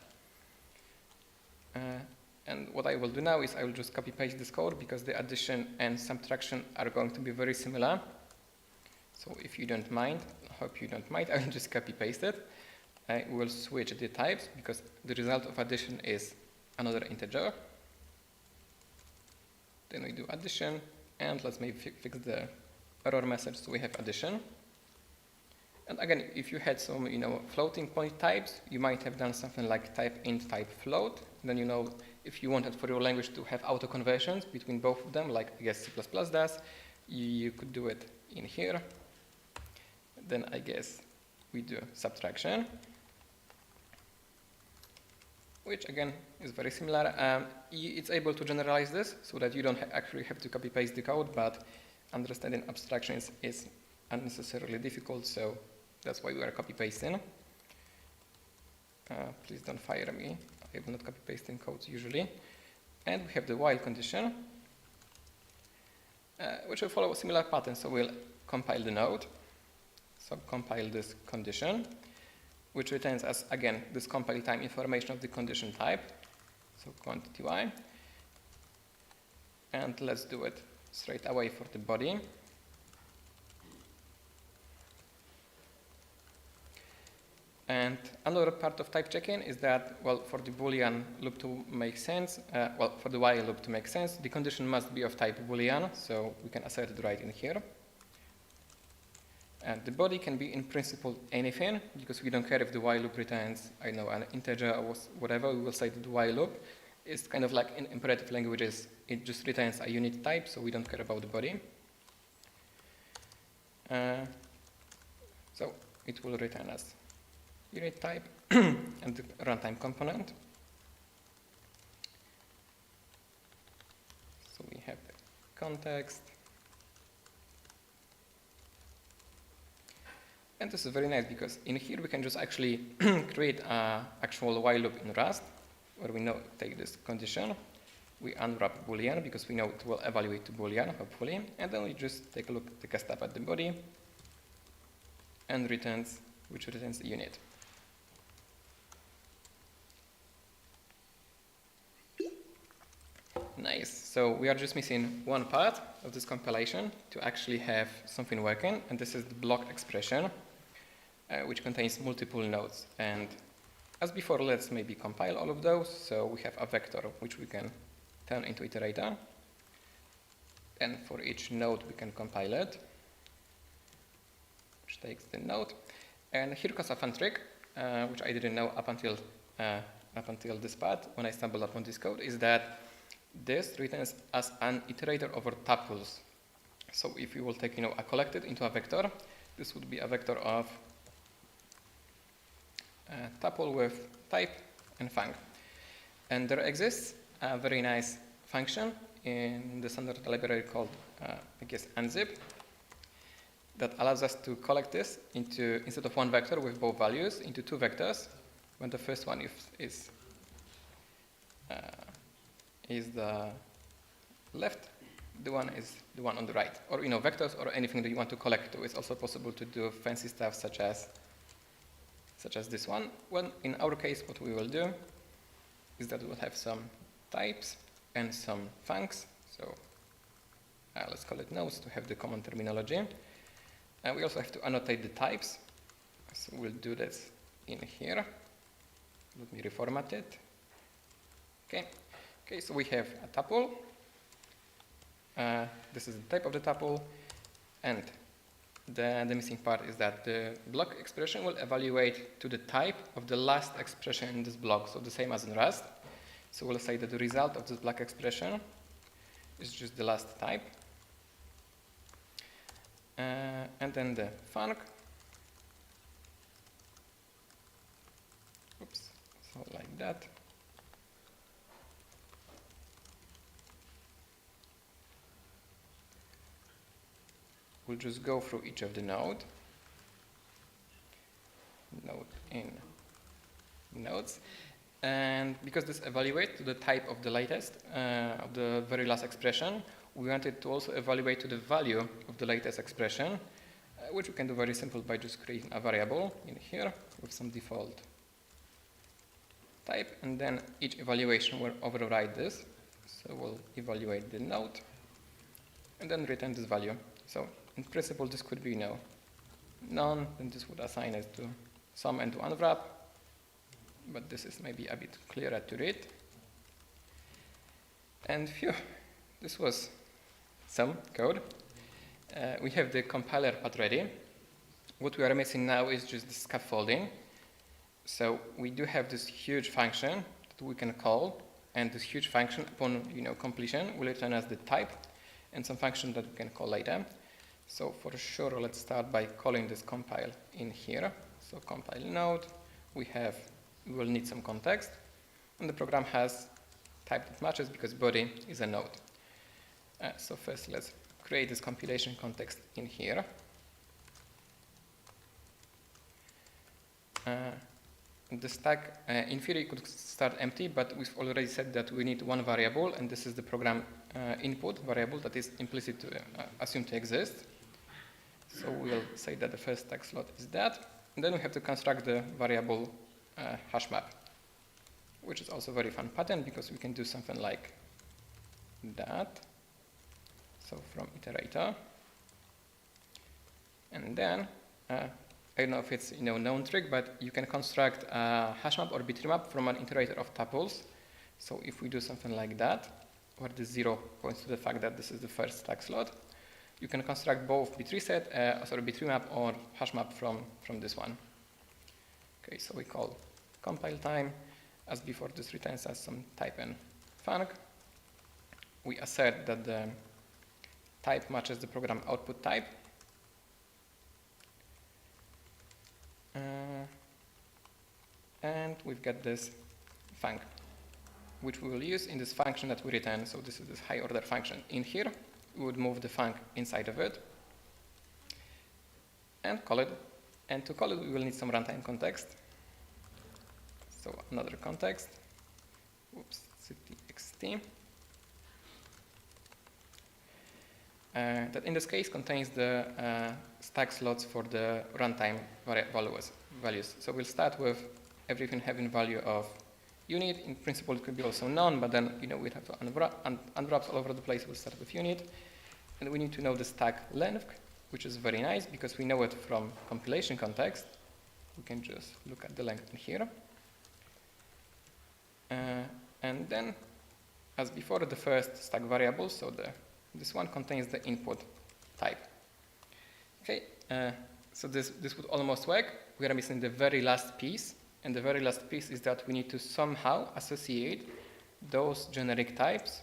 And what I will do now is I will just copy paste this code because the addition and subtraction are going to be very similar. So if you don't mind, I hope you don't mind, I will just copy paste it. I will switch the types because the result of addition is another integer. Then we do addition, and let's maybe fix the error message so we have addition. And again, if you had some floating point types, you might have done something like type int, type float. Then if you wanted for your language to have auto conversions between both of them, like I guess C++ does, you could do it in here. Then I guess we do subtraction, which again is very similar. It's able to generalize this so that you don't actually have to copy paste the code, but understanding abstractions is unnecessarily difficult, so that's why we are copy pasting. Please don't fire me, I will not copy pasting codes usually. And we have the while condition, which will follow a similar pattern, so we'll compile the node, so compile this condition, which returns us, again, this compile time information of the condition type, so quantity y. And let's do it straight away for the body. And another part of type checking is that, well, for the Boolean loop to make sense, for the while loop to make sense, the condition must be of type Boolean, so we can assert it right in here. And the body can be in principle anything, because we don't care if the while loop returns, I know, an integer or whatever. We will say that the while loop is kind of like in imperative languages, it just returns a unit type, so we don't care about the body. So it will return us unit type and the runtime component. So we have the context. And this is very nice because in here we can just actually create an actual while loop in Rust where we take this condition, we unwrap Boolean because we know it will evaluate to Boolean, hopefully, and then we just take a step at the body and returns the unit. Nice. So we are just missing one part of this compilation to actually have something working, and this is the block expression, which contains multiple nodes. And as before, let's maybe compile all of those. So we have a vector which we can turn into iterator, and for each node we can compile it, which takes the node. And here comes a fun trick, which I didn't know up until this part when I stumbled upon this code, is that this returns as an iterator over tuples. So if we will take, a collected into a vector, this would be a vector of a tuple with type and func. And there exists a very nice function in the standard library called, unzip, that allows us to collect this into, instead of one vector with both values, into two vectors, when the first one is the left, the one is the one on the right. Or, vectors or anything that you want to collect to. It's also possible to do fancy stuff such as this one. Well, in our case, what we will do is that we'll have some types and some funcs. So let's call it nodes to have the common terminology. We also have to annotate the types. So we'll do this in here. Let me reformat it. Okay, so we have a tuple. This is the type of the tuple, and the missing part is that the block expression will evaluate to the type of the last expression in this block, so the same as in Rust. So we'll say that the result of this block expression is just the last type. And then the func. Oops, so like that. We'll just go through each of the node in nodes. And because this evaluates to the type of the latest, of the very last expression, we wanted to also evaluate to the value of the latest expression, which we can do very simple by just creating a variable in here with some default type, and then each evaluation will override this. So we'll evaluate the node and then return this value. So in principle, this could be none, then this would assign it to sum and to unwrap, but this is maybe a bit clearer to read. And phew, this was some code. We have the compiler part ready. What we are missing now is just the scaffolding. So we do have this huge function that we can call, and this huge function upon completion will return us the type and some function that we can call later. So for sure, let's start by calling this compile in here. So compile node, we will need some context, and the program has type that matches because body is a node. So first, let's create this compilation context in here. The stack, in theory, could start empty, but we've already said that we need one variable, and this is the program input variable that is implicit to assumed to exist. So we'll say that the first stack slot is that, and then we have to construct the variable hash map, which is also a very fun pattern because we can do something like that. So from iterator, and then I don't know if it's known trick, but you can construct a hash map or bitmap from an iterator of tuples. So if we do something like that, where the 0 points to the fact that this is the first stack slot, you can construct both bitmap or hash map from this one. Okay, so we call compile time. As before, this returns us some type and func. We assert that the type matches the program output type. And we've got this func, which we will use in this function that we return. So this is this high order function. In here, we would move the func inside of it and call it. And to call it, we will need some runtime context. So another context, ctxt, that in this case contains the stack slots for the runtime values. So we'll start with everything having value of unit. In principle, it could be also none, but then we'd have to unwraps all over the place. We'll start with unit, and we need to know the stack length, which is very nice because we know it from compilation context. We can just look at the length in here. And then, as before, the first stack variable, so this one contains the input type. Okay, so this would almost work. We are missing the very last piece, and the very last piece is that we need to somehow associate those generic types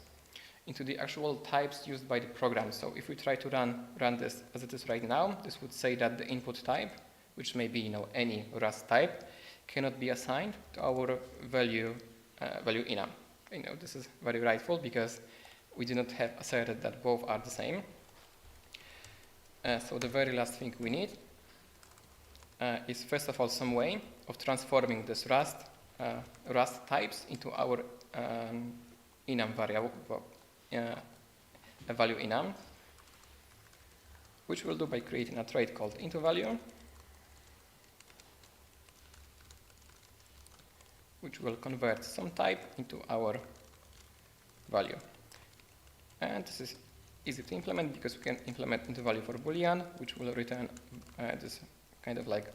into the actual types used by the program. So if we try to run this as it is right now, this would say that the input type, which may be any Rust type, cannot be assigned to our value enum. This is very rightful because we do not have asserted that both are the same. So the very last thing we need is first of all some way of transforming this Rust types into our enum variable, a value enum, which we'll do by creating a trait called intoValue, which will convert some type into our value. And this is easy to implement because we can implement intoValue for Boolean, which will return this kind of like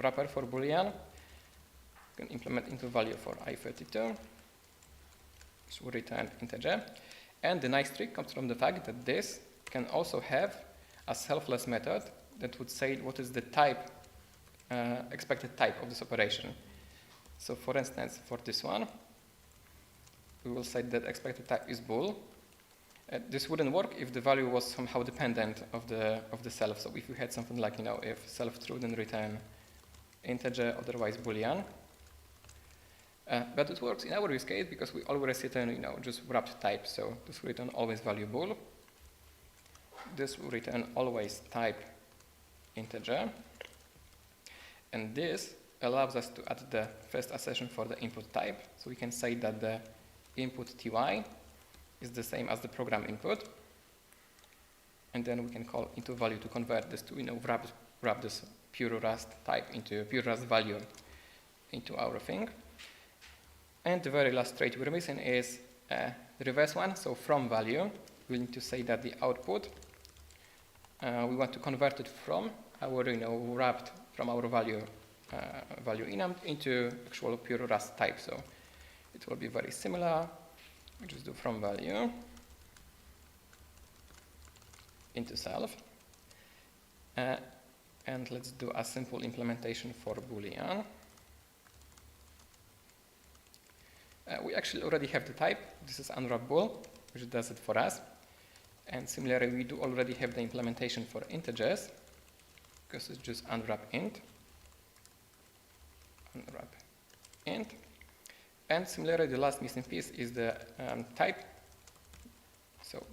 wrapper for Boolean. We can implement intoValue for i32, which will return integer. And the nice trick comes from the fact that this can also have a selfless method that would say what is the type, expected type of this operation. So for instance, for this one, we will say that expected type is bool. This wouldn't work if the value was somehow dependent of the self. So if you had something like, if self true, then return integer, otherwise Boolean. But it works in our use case because we always return, just wrapped type. So this will return always value bool. This will return always type integer. And this allows us to add the first assertion for the input type. So we can say that the input ty is the same as the program input. And then we can call intoValue to convert this to, wrap this pure Rust type into pure Rust value into our thing. And the very last trait we're missing is the reverse one. So from value, we need to say that the output, we want to convert it from our, wrapped from our value enum into actual pure Rust type. So it will be very similar. We just do from value into self. And let's do a simple implementation for Boolean. We actually already have the type. This is unwrap bool, which does it for us. And similarly, we do already have the implementation for integers, because it's just unwrap int. And similarly, the last missing piece is the type. So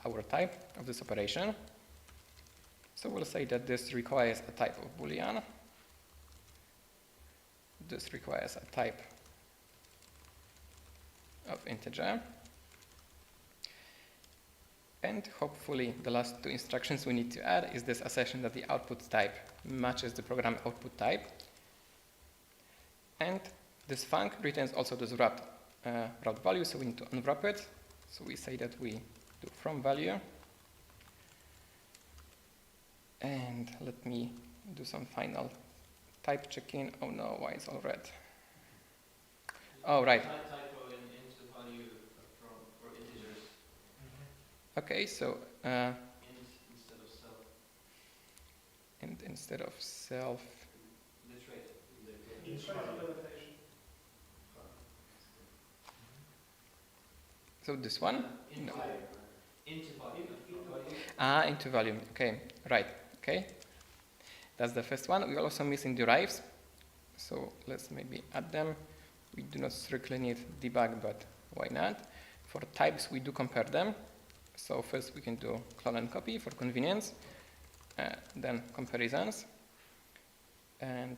our type of this operation. So we'll say that this requires a type of Boolean. This requires a type of integer. And hopefully the last two instructions we need to add is this assertion that the output type matches the program output type. And this func returns also this wrapped value, so we need to unwrap it. So we say that we do from value. And let me do some final type checking. Oh no, why it's all red? Oh, right. Typo in intoValue for integers. Okay, so Int instead of self. Int instead of self. The trait. implementation. So this one? No. intoValue. intoValue. Okay, right. Okay, that's the first one. We're also missing derives, so let's maybe add them. We do not strictly need debug, but why not? For types, we do compare them. So first we can do clone and copy for convenience, then comparisons, and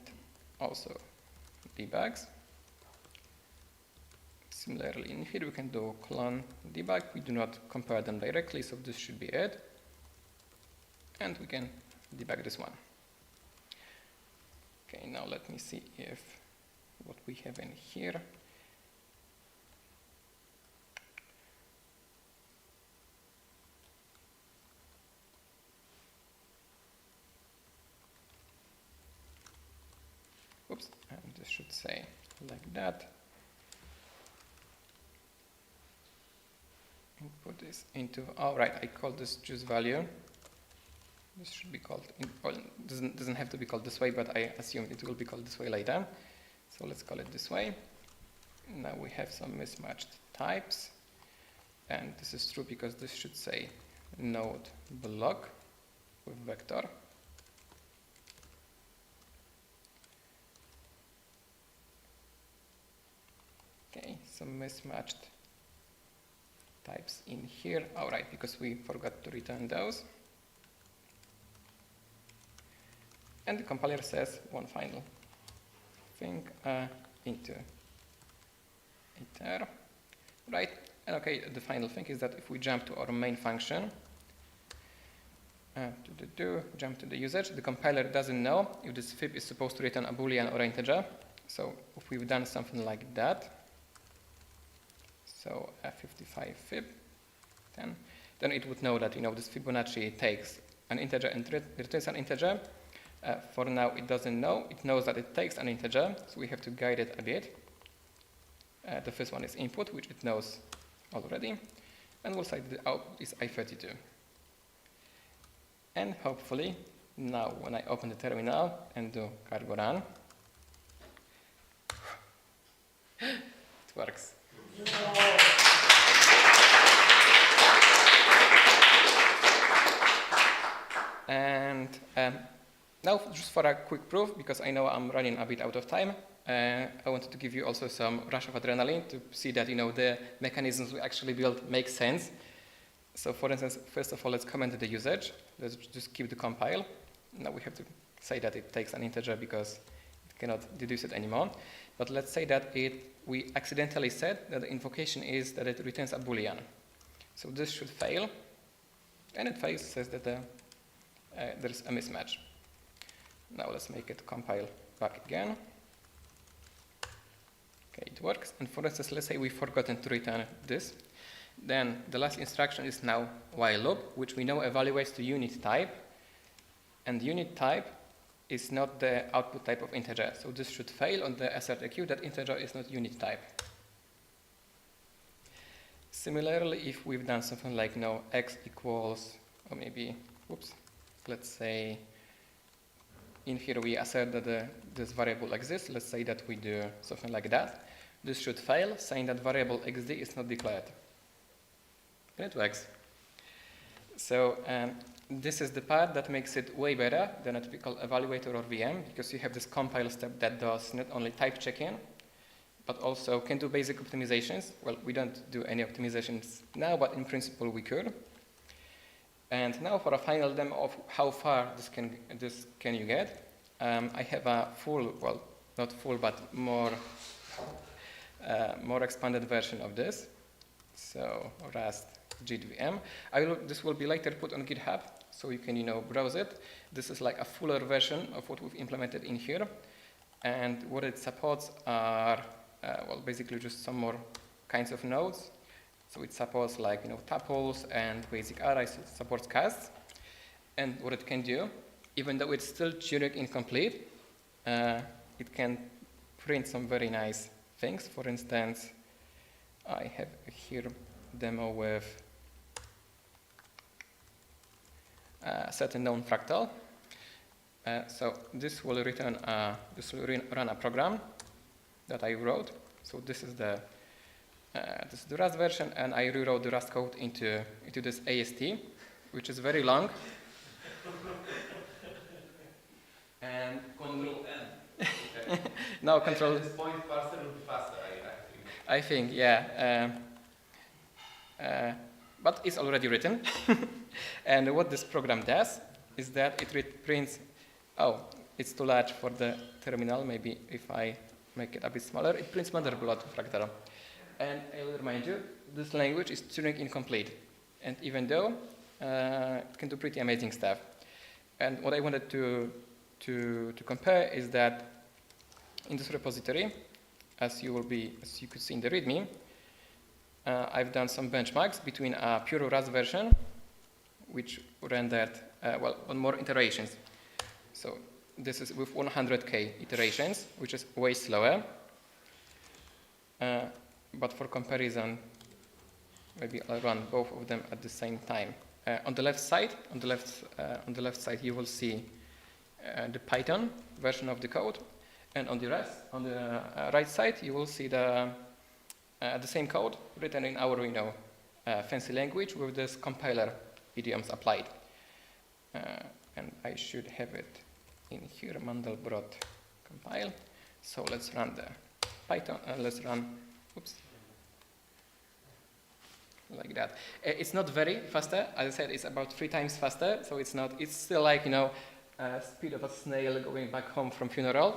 also debugs. Similarly, in here we can do clone debug. We do not compare them directly, so this should be it. And we can debug this one. Okay, now let me see if what we have in here. Oops, and this should say like that. Put this into, oh right, I call this choose value. This should be called, well, doesn't have to be called this way, but I assume it will be called this way later. So let's call it this way. Now we have some mismatched types. And this is true because this should say node block with vector. Okay, some mismatched types in here. All right, because we forgot to return those. And the compiler says one final thing into iter, right? And okay, the final thing is that if we jump to our main function, jump to the usage, the compiler doesn't know if this fib is supposed to return a boolean or an integer. So if we've done something like that, so 55 fib, then it would know that this Fibonacci takes an integer and returns an integer. For now, it doesn't know. It knows that it takes an integer, so we have to guide it a bit. The first one is input, which it knows already, and we'll say the output is I32. And hopefully, now when I open the terminal and do cargo run, it works. And now, just for a quick proof, because I know I'm running a bit out of time, I wanted to give you also some rush of adrenaline to see that the mechanisms we actually built make sense. So for instance, first of all, let's comment the usage. Let's just keep the compile. Now we have to say that it takes an integer because it cannot deduce it anymore. But let's say that we accidentally said that the invocation is that it returns a boolean. So this should fail, and it fails, says that there's a mismatch. Now let's make it compile back again. Okay, it works. And for instance, let's say we've forgotten to return this. Then the last instruction is now while loop, which we know evaluates the unit type. And unit type is not the output type of integer. So this should fail on the assert that integer is not unit type. Similarly, if we've done something like x equals, or maybe, let's say, in here we assert that this variable exists. Let's say that we do something like that. This should fail, saying that variable xd is not declared. And it works. So this is the part that makes it way better than a typical evaluator or VM, because you have this compile step that does not only type checking, but also can do basic optimizations. Well, we don't do any optimizations now, but in principle we could. And now for a final demo of how far this can you get, I have a full, well, not full, but more expanded version of this. So Rust JVM. This will be later put on GitHub, so you can browse it. This is like a fuller version of what we've implemented in here, and what it supports are basically just some more kinds of nodes. So it supports like tuples and basic arrays. It supports casts, and what it can do, even though it's still Turing incomplete, it can print some very nice things. For instance, I have here a demo with a certain known fractal. So this will run a program that I wrote. So this is the Rust version, and I rewrote the Rust code into this AST, which is very long. And Control N. Okay. Now control. At this point, parser will be faster, I think, yeah. But it's already written. And what this program does is that it prints. Oh, it's too large for the terminal. Maybe if I make it a bit smaller, it prints motherboard fractal. And I'll remind you, this language is Turing incomplete. And even though it can do pretty amazing stuff. And what I wanted to compare is that in this repository, as you could see in the README, I've done some benchmarks between a pure Rust version, which rendered on more iterations. So this is with 100K iterations, which is way slower. But for comparison, maybe I'll run both of them at the same time. On the left side, you will see the Python version of the code, and on the right side, you will see the same code written in our fancy language with this compiler idioms applied. And I should have it in here, Mandelbrot compile. So let's run the Python, let's run, oops, like that. It's not very faster, as I said, it's about 3 times faster, so it's still like, speed of a snail going back home from funeral.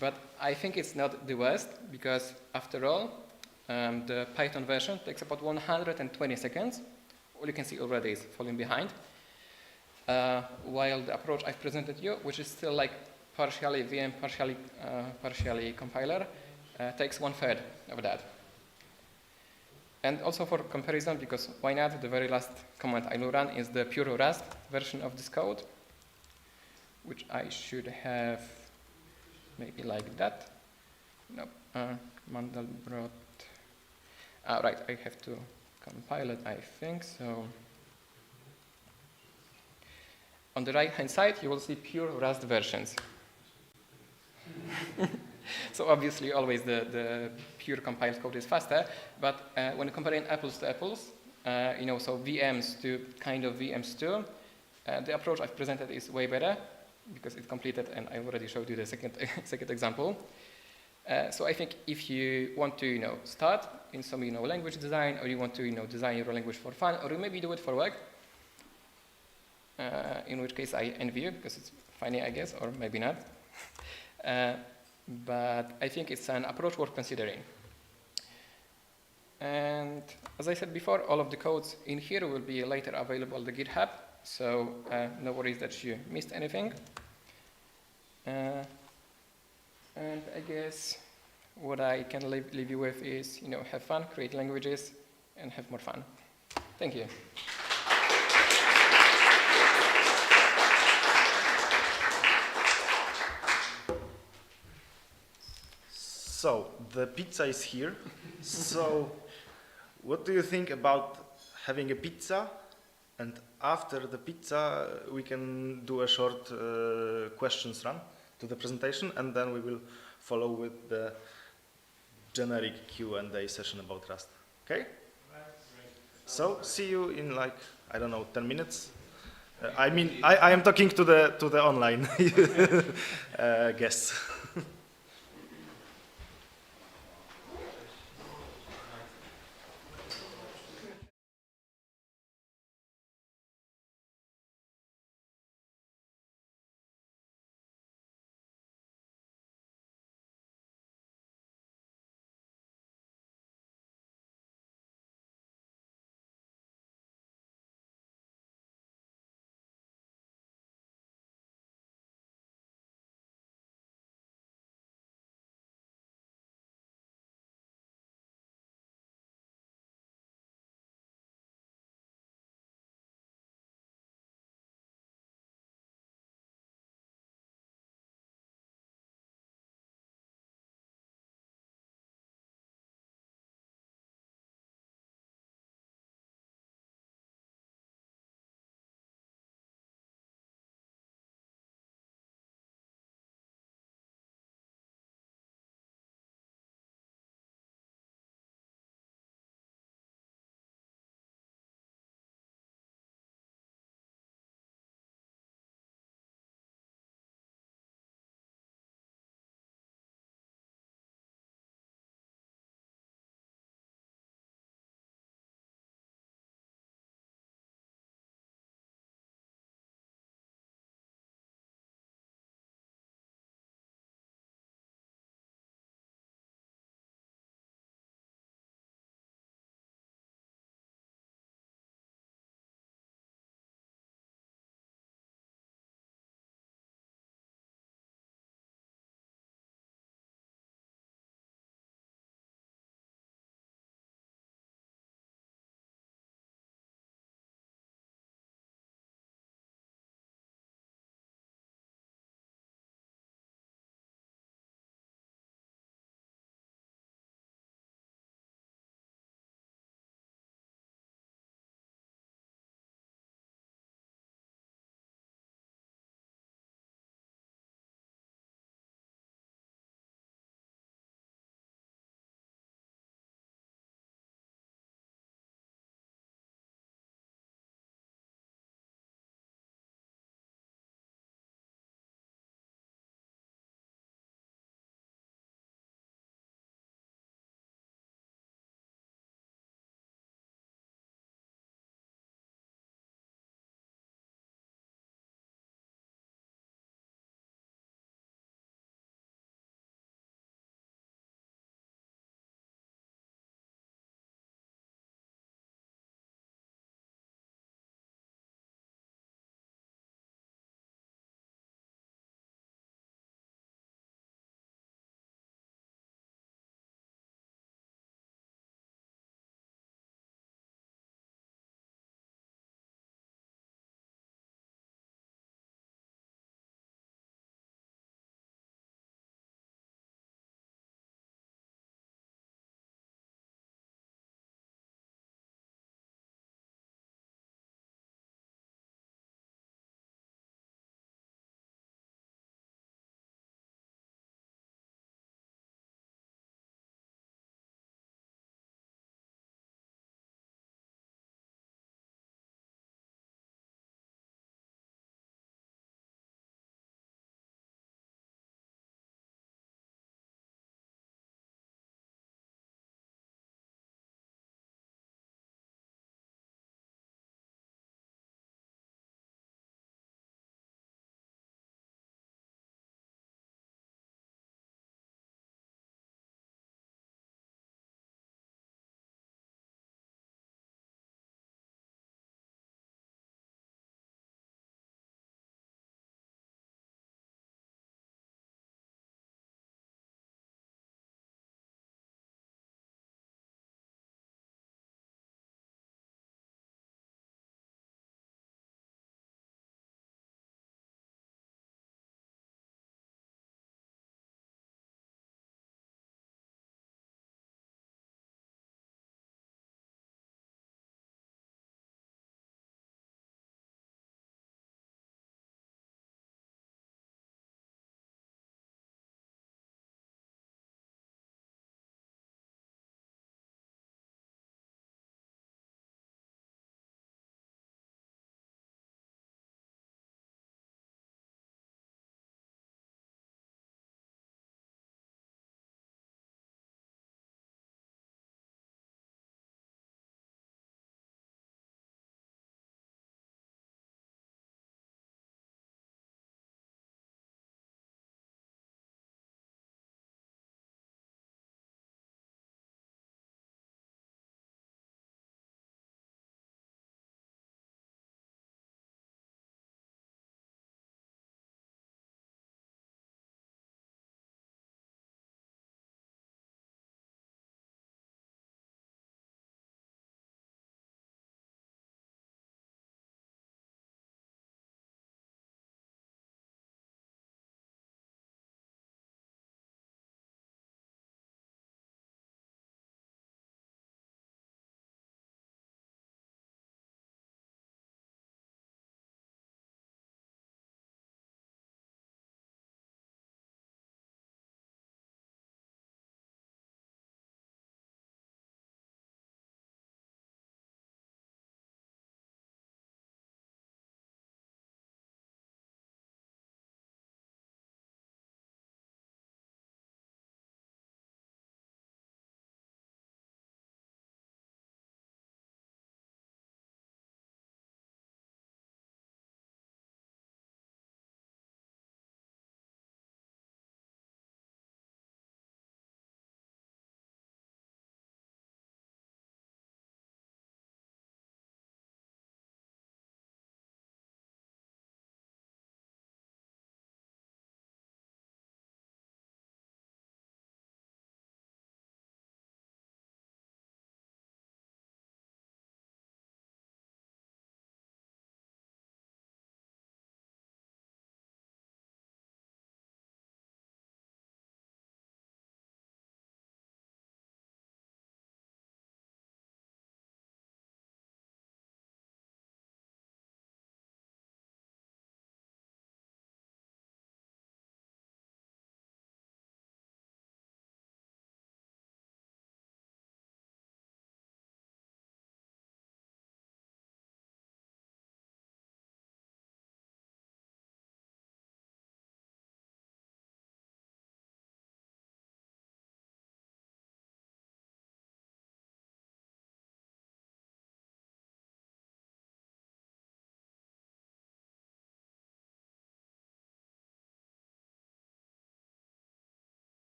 But I think it's not the worst, because after all, the Python version takes about 120 seconds. All you can see already is falling behind. While the approach I've presented you, which is still like partially VM, partially compiler, takes 1/3 of that. And also for comparison, because why not, the very last command I will run is the pure Rust version of this code, which I should have maybe like that. Nope, Mandelbrot. Right, I have to compile it, I think, so. On the right-hand side, you will see pure Rust versions. So obviously, always the pure compiled code is faster, but when comparing apples to apples, so VMs to kind of VMs too, the approach I've presented is way better because it's completed, and I already showed you the second example. So I think if you want to, start in some, language design, or you want to, design your language for fun, or you maybe do it for work, in which case I envy you because it's funny, I guess, or maybe not. But I think it's an approach worth considering. And as I said before, all of the codes in here will be later available on the GitHub, so no worries that you missed anything. And I guess what I can leave you with is, have fun, create languages, and have more fun. Thank you. So, the pizza is here. So, what do you think about having a pizza? And after the pizza, we can do a short questions run to the presentation, and then we will follow with the generic Q&A session about Rust. Okay? So, see you in 10 minutes. I am talking to the online guests.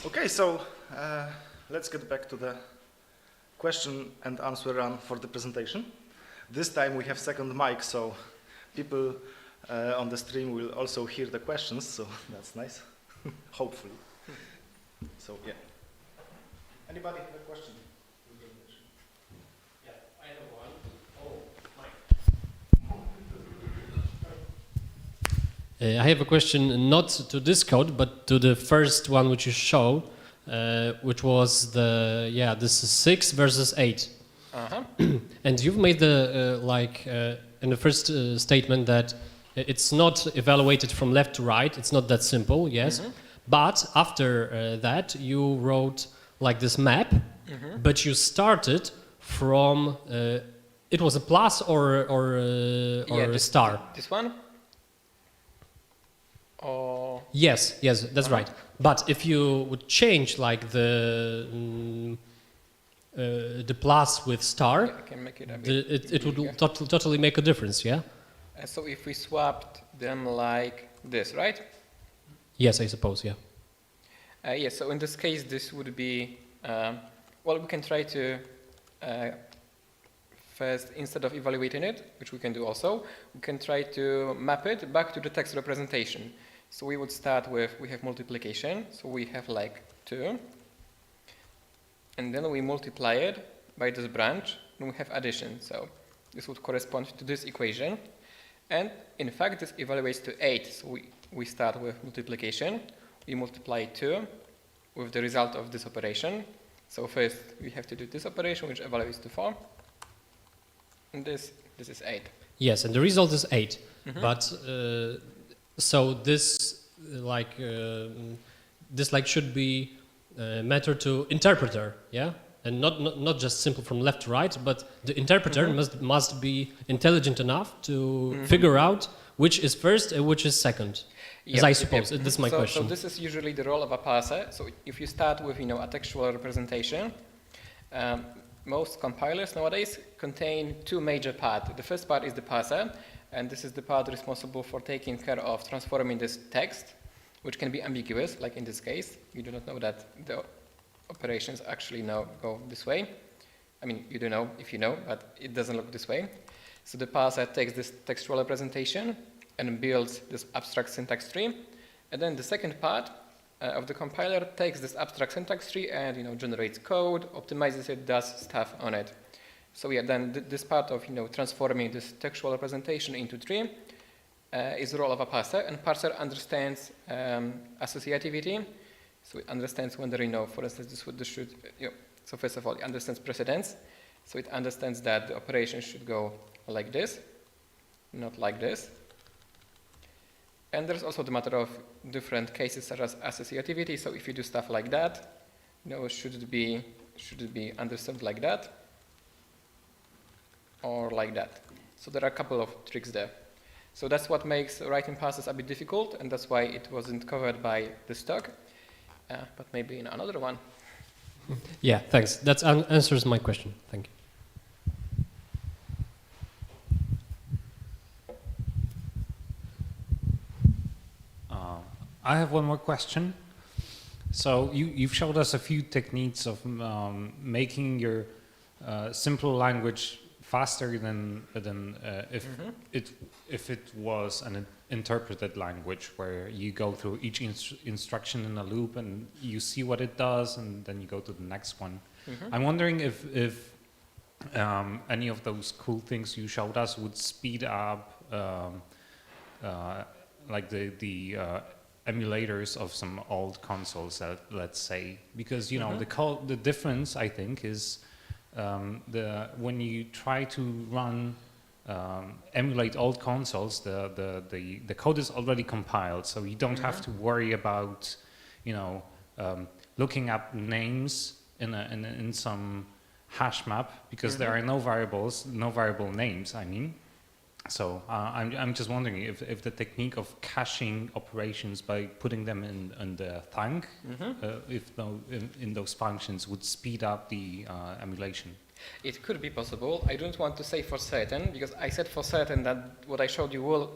Okay, so let's get back to the question and answer run for the presentation. This time we have second mic, so people on the stream will also hear the questions, so that's nice, hopefully. So yeah. Anybody have a question? Yeah, I have one. Oh, Mike. I have a question not to this code, but to the first one which you show, which was this is 6 versus 8. Uh-huh. And you've made the in the first statement that it's not evaluated from left to right. It's not that simple, yes. Mm-hmm. But after that, you wrote like this map, Mm-hmm. but you started from it was a plus or a star. This one? Or Yes, that's Uh-huh. right. But if you would change like the plus with star, yeah, I can make it a bit it would bigger. totally make a difference, yeah? So if we swapped them like this, right? Yes, I suppose, yeah. Yes, so in this case, this would be, well, we can try to, first, instead of evaluating it, which we can do also, we can try to map it back to the text representation. So we would start with, we have multiplication, so we have like 2, and then we multiply it by this branch, and we have addition, so this would correspond to this equation. And in fact, this evaluates to 8, so we start with multiplication, we multiply 2 with the result of this operation. So first we have to do this operation, which evaluates to 4, and this is 8. Yes, and the result is 8. Mhm. But so this should be matter to interpreter, yeah, and not just simple from left to right, but the interpreter Mhm. must be intelligent enough to Mhm. figure out which is first and which is second. As I suppose, this is my so, question. So this is usually the role of a parser. So if you start with a textual representation, most compilers nowadays contain 2 major parts. The first part is the parser, and this is the part responsible for taking care of transforming this text, which can be ambiguous, like in this case. You do not know that the operations actually go this way. I mean, you do know if you know, but it doesn't look this way. So the parser takes this textual representation and builds this abstract syntax tree. And then the second part of the compiler takes this abstract syntax tree and generates code, optimizes it, does stuff on it. So yeah, then this part of transforming this textual representation into tree is the role of a parser, and parser understands associativity. So it understands whether for instance, this should. So first of all, it understands precedence. So it understands that the operation should go like this, not like this. And there's also the matter of different cases such as associativity. So if you do stuff like that, should it be understood like that or like that? So there are a couple of tricks there. So that's what makes writing parsers a bit difficult, and that's why it wasn't covered by this talk. But maybe in another one. Yeah, thanks. That answers my question. Thank you. I have one more question. So you've showed us a few techniques of making your simple language faster than if it was an interpreted language where you go through each instruction in a loop and you see what it does and then you go to the next one. Mm-hmm. I'm wondering if any of those cool things you showed us would speed up like the emulators of some old consoles, let's say, because the difference I think is when you try to run emulate old consoles, the code is already compiled, so you don't have to worry about looking up names in some hash map, because there are no variable names. I mean. So I'm just wondering if the technique of caching operations by putting them in the thunk, in those functions would speed up the emulation. It could be possible. I don't want to say for certain, because I said for certain that what I showed you will,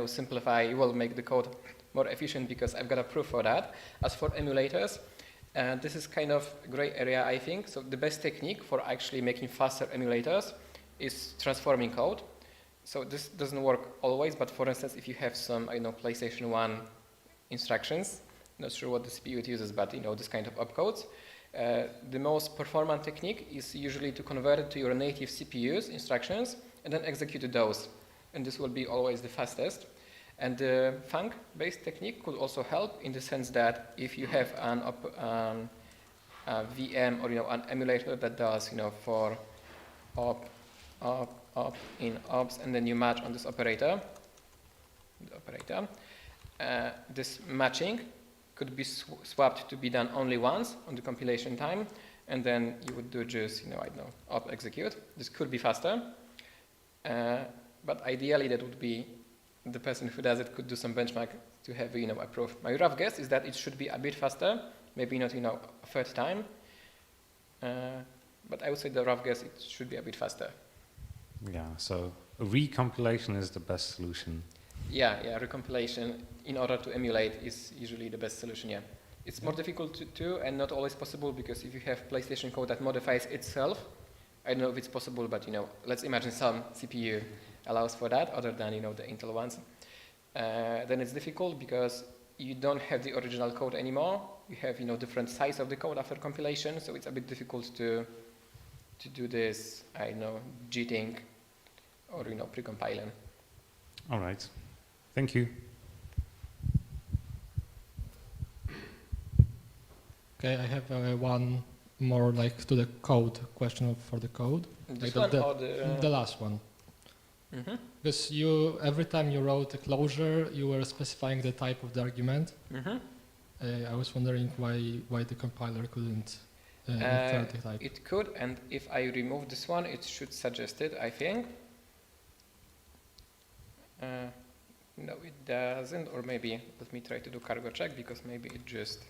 simplify, will make the code more efficient, because I've got a proof for that. As for emulators, And this is kind of gray area, I think. So the best technique for actually making faster emulators is transforming code. So this doesn't work always, but for instance, if you have some, PlayStation 1 instructions, not sure what the CPU it uses, but this kind of opcodes, the most performant technique is usually to convert it to your native CPU's instructions and then execute those. And this will be always the fastest. And the func-based technique could also help in the sense that if you have a VM or an emulator that does for op, in ops, and then you match on this operator, this matching could be swapped to be done only once on the compilation time, and then you would do just op execute. This could be faster, but ideally that would be the person who does it could do some benchmark to have approved. My rough guess is that it should be a bit faster, maybe not a third time, but I would say the rough guess it should be a bit faster. Yeah, so recompilation is the best solution. Yeah, recompilation in order to emulate is usually the best solution, yeah. It's more difficult to do and not always possible because if you have PlayStation code that modifies itself, I don't know if it's possible, but let's imagine some CPU allows for that other than the Intel ones. Then it's difficult because you don't have the original code anymore. You have different size of the code after compilation, so it's a bit difficult to do this, jitting or precompiling. All right, thank you. Okay, I have one more to the code question for the code. This Like one or the the last one. Mm-hmm. Because every time you wrote a closure, you were specifying the type of the argument. Mm-hmm. I was wondering why the compiler couldn't infer the type. It could, and if I remove this one, it should suggest it, I think. No, it doesn't, or maybe let me try to do cargo check because maybe it just.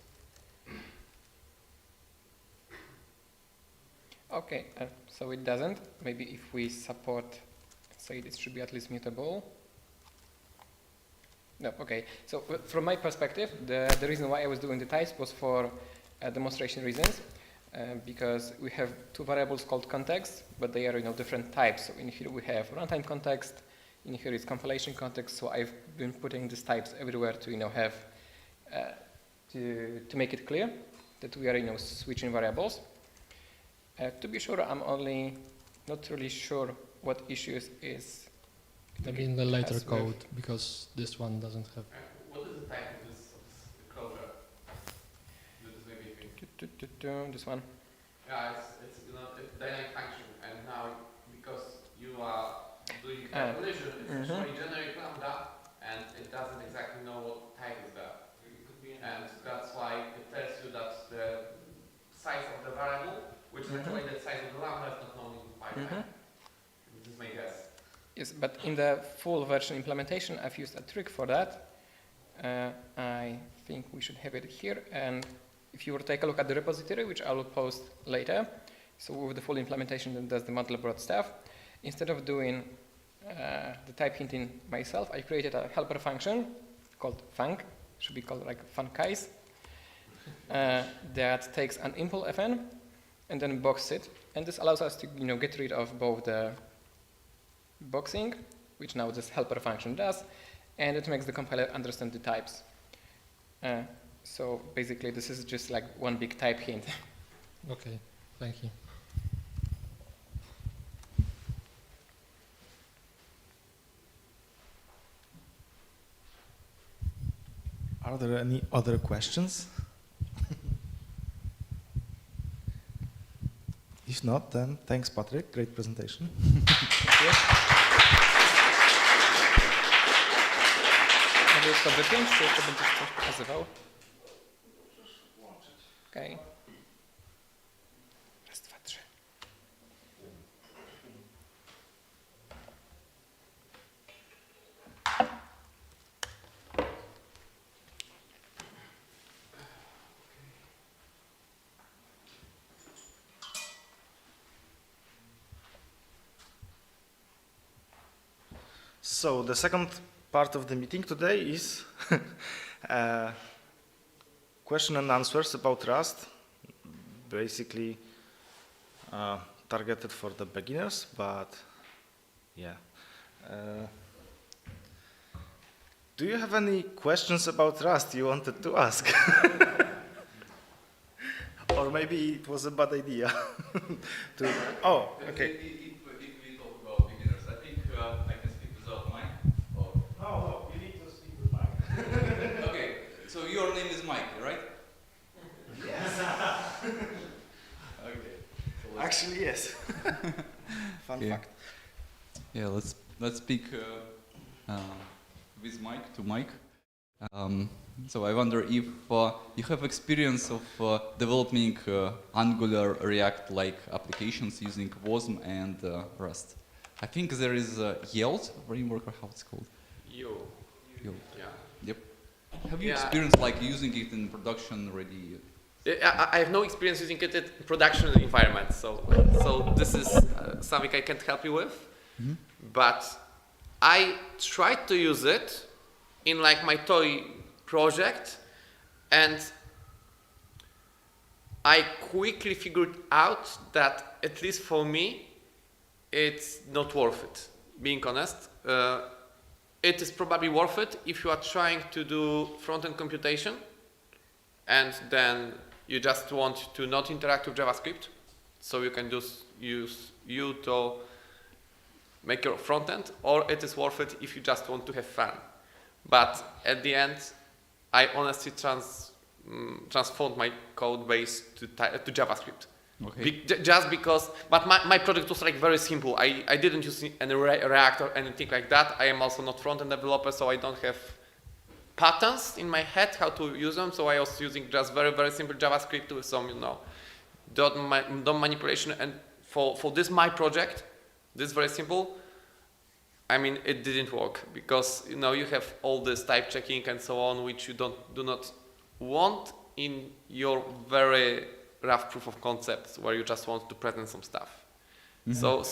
Okay, so it doesn't. Maybe if we support, say this should be at least mutable. No, okay. So from my perspective, the reason why I was doing the types was for demonstration reasons, because we have two variables called context, but they are different types. So in here we have runtime context, in here is compilation context. So I've been putting these types everywhere to have to make it clear that we are switching variables. To be sure, I'm only not really sure what issues is. Maybe in the later has code, because this one doesn't have. What is the type of this closure? This is maybe a thing. This one. Yeah, it's a dynamic function, and now because you are doing calculation, it's showing generic lambda, and it doesn't exactly know what type is that. And that's why it tells you that the size of the variable, which is actually the size of the lambda, is not known in Python. This is my guess. Yes, but in the full version implementation, I've used a trick for that. I think we should have it here. And if you were to take a look at the repository, which I will post later, so with the full implementation that does the Mandelbrot stuff, instead of doing the type hinting myself, I created a helper function called func, should be called like funcise, that takes an impl fn and then boxes it. And this allows us to get rid of both the boxing, which now this helper function does, and it makes the compiler understand the types. So basically this is just like one big type hint. Okay, thank you. Are there any other questions? If not, then thanks, Patrick. Great presentation. Thank you. Mogę już to wypiąć, czy jeszcze będziesz coś pokazywał? Okej. Raz, dwa, trzy. So the second part of the meeting today is question and answers about Rust, basically targeted for the beginners, but yeah. Do you have any questions about Rust you wanted to ask? Or maybe it was a bad idea. Oh, okay. If we talk about beginners, I think I can speak without mic. Or No, you need to speak with Mike. okay, so your name is Mike, right? Yes. Okay. So Actually, yes. Fun Yeah. fact. yeah, let's speak with Mike to Mike. So I wonder if you have experience of developing Angular React-like applications using WASM and Rust. I think there is a Yield framework, or how it's called. You. Yield. Yeah. Yep. Have you Yeah. experienced like using it in production already? I have no experience using it in production environment, so this is something I can't help you with. Mhm. But I tried to use it in like my toy project, and I quickly figured out that, at least for me, it's not worth it. Being honest, it is probably worth it if you are trying to do front-end computation, and then you just want to not interact with JavaScript, so you can just use you to make your front-end, or it is worth it if you just want to have fun. But at the end, I honestly transformed my code base to JavaScript. Okay. Just because, but my project was like very simple. I didn't use any React or anything like that. I am also not front-end developer, so I don't have patterns in my head how to use them. So I was using just very, very simple JavaScript with some, DOM manipulation. And for this my project, this very simple, I mean, it didn't work because you have all this type checking and so on, which you do not want in your very rough proof of concepts where you just want to present some stuff. Mhm. So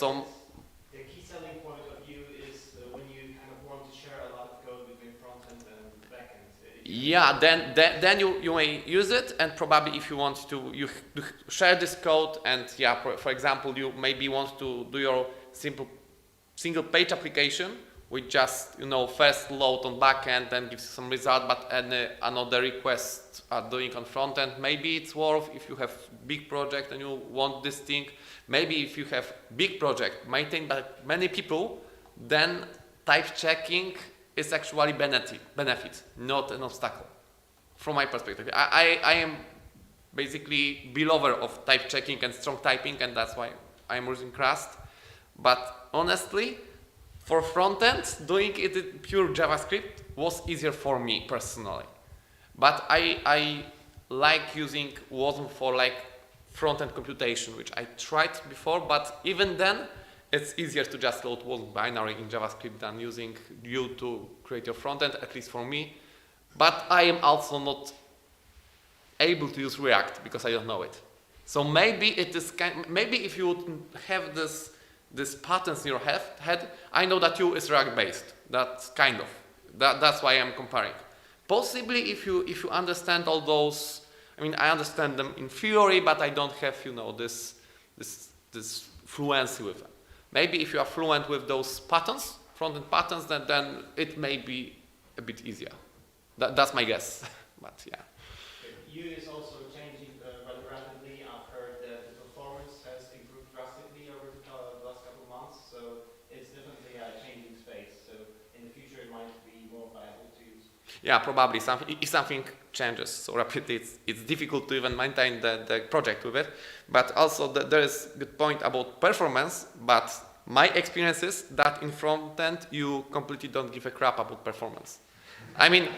The key selling point of you is when you kind of want to share a lot of code between front end and back end. yeah, then you may use it, and probably if you want to you share this code, and yeah, for example, you maybe want to do your single page application with just first load on back end, then gives you some result, but another request are doing on front end. Maybe it's worth if you have big project and you want this thing. Maybe if you have big project maintained by many people, then type checking is actually benefit, not an obstacle. From my perspective, I am basically belover of type checking and strong typing, and that's why I'm using Rust. But honestly, for front-end, doing it in pure JavaScript was easier for me personally. But I like using WASM for like front-end computation, which I tried before, but even then, it's easier to just load WASM binary in JavaScript than using Vue to create your front-end, at least for me. But I am also not able to use React because I don't know it. So maybe maybe if you would have this patterns in your head, I know that Vue is React-based. That's kind of. That's why I'm comparing. Possibly if you understand all those, I mean, I understand them in theory, but I don't have, this fluency with them. Maybe if you are fluent with those patterns, front-end patterns, then it may be a bit easier. That's my guess, but yeah. Vue is also changing rather rapidly. I've heard that the performance has improved drastically over the last couple of months, so it's definitely a changing space. So in the future, it might be more viable to use. Yeah, probably if something changes so rapidly, it's difficult to even maintain the project with it. But also there is a good point about performance, but my experience is that in front end, you completely don't give a crap about performance. I mean,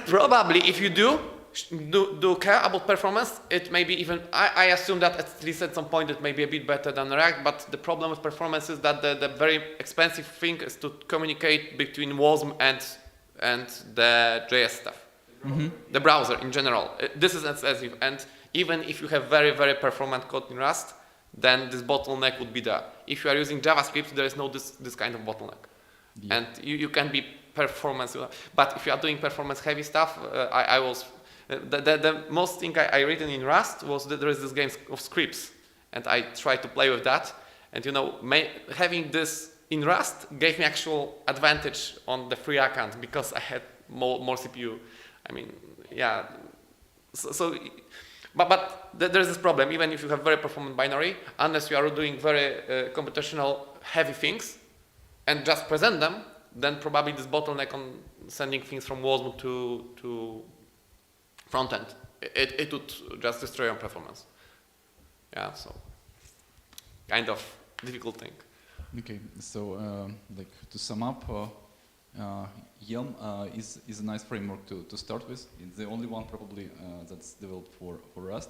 probably if you do care about performance, it may be even, I assume that at least at some point it may be a bit better than React, but the problem with performance is that the very expensive thing is to communicate between WASM and the JS stuff. The browser in general. This is expensive, and even if you have very, very performant code in Rust, then this bottleneck would be there. If you are using JavaScript, there is no this kind of bottleneck. Yeah. And you can be performance, but if you are doing performance heavy stuff, I was The most thing I written in Rust was that there is this game of scripts, and I tried to play with that. And you know, having this in Rust gave me actual advantage on the free account because I had more CPU. I mean, yeah. But there's this problem. Even if you have very performant binary, unless you are doing very computational heavy things and just present them, then probably this bottleneck on sending things from WASM to front end, it would just destroy your performance. Yeah, so kind of difficult thing. Okay, so like to sum up, Yelm is a nice framework to start with. It's the only one probably that's developed for Rust,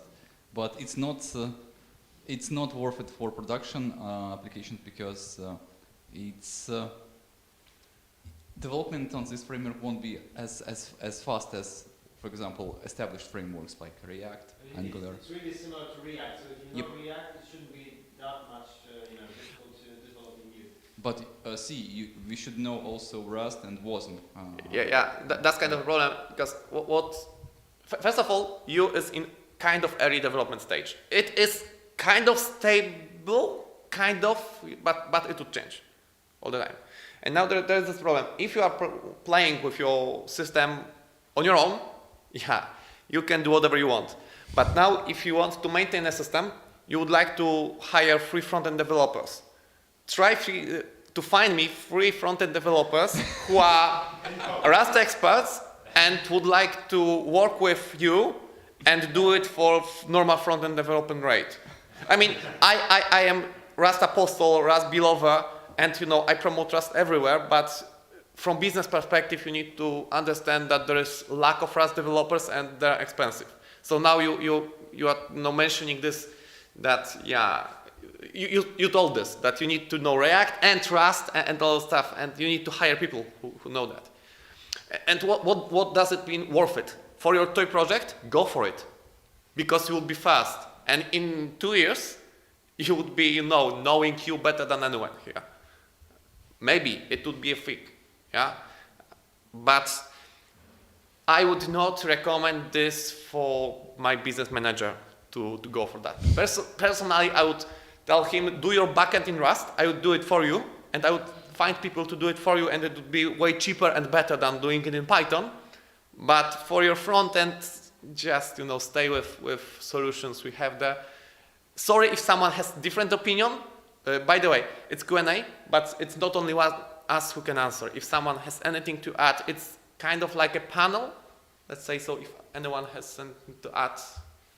but it's not worth it for production applications because it's development on this framework won't be as fast as, for example, established frameworks like React, Angular. It's really similar to React. So if you know Yep. React, it shouldn't be that much difficult to develop in you. But we should know also Rust and WASM. That's kind of a problem because first of all, U is in kind of early development stage. It is kind of stable, kind of, but it would change all the time. And now there's this problem. If you are playing with your system on your own, yeah, you can do whatever you want. But now if you want to maintain a system, you would like to hire free front-end developers. Try to find me free front-end developers who are Rust experts and would like to work with you and do it for normal front-end development rate. I mean, I am Rust apostle, Rust belover, and I promote Rust everywhere, but from business perspective, you need to understand that there is lack of Rust developers and they're expensive. So now you are mentioning this, that you told this, that you need to know React and Rust and all stuff, and you need to hire people who know that. And what does it mean worth it? For your toy project, go for it, because you will be fast. And in 2 years, you would be, knowing you better than anyone here. Maybe it would be a thing, yeah? But I would not recommend this for my business manager to go for that. Personally, I would tell him, do your backend in Rust, I would do it for you, and I would find people to do it for you, and it would be way cheaper and better than doing it in Python. But for your front end, just stay with solutions we have there. Sorry if someone has different opinion. By the way, it's Q&A, but it's not only us who can answer. If someone has anything to add, it's kind of like a panel. Let's say so. If anyone has something to add.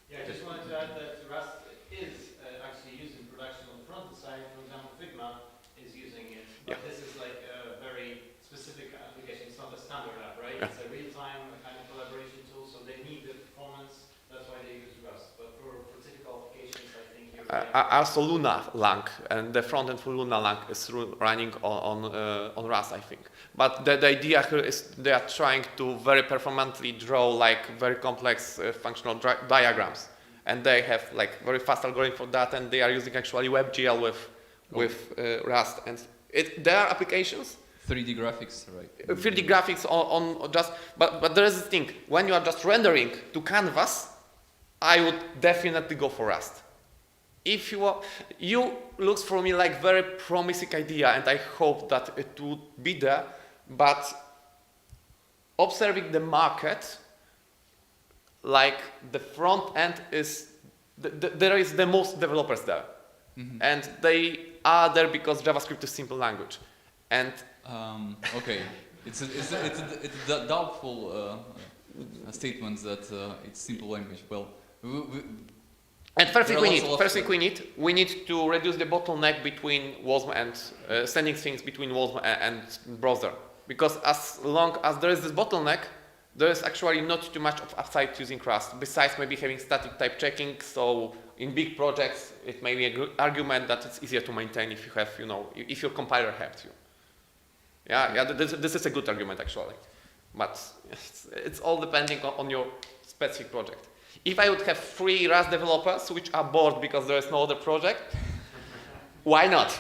Yeah, I just wanted to add that Rust is actually used in production on the front end side. For example, Figma is using it, but this is like a very specific application. It's not a standard app, right? Yeah. It's a real-time kind of collaboration tool, so they need the performance. That's why they use Rust. But for typical applications, I think you're Also Luna Lang, and the front end for Luna Lang is running on Rust, I think. But the idea here is they are trying to very performantly draw like very complex functional diagrams, and they have like very fast algorithm for that, and they are using actually WebGL with Rust, and there are applications. 3D graphics, right? 3D graphics on just, but there is this thing, when you are just rendering to canvas, I would definitely go for Rust. If you looks for me like very promising idea, and I hope that it would be there, but observing the market, like the front end is, there is the most developers there. Mm-hmm. And they are there because JavaScript is simple language. And okay, it's a doubtful statement that it's simple language. Well, and first thing we need to reduce the bottleneck between WASM and sending things between WASM and browser. Because as long as there is this bottleneck, there is actually not too much of upside using Rust, besides maybe having static type checking. So in big projects, it may be a good argument that it's easier to maintain if you have, if your compiler helps you. Yeah, this is a good argument actually. But it's all depending on your specific project. If I would have 3 Rust developers which are bored because there is no other project, why not?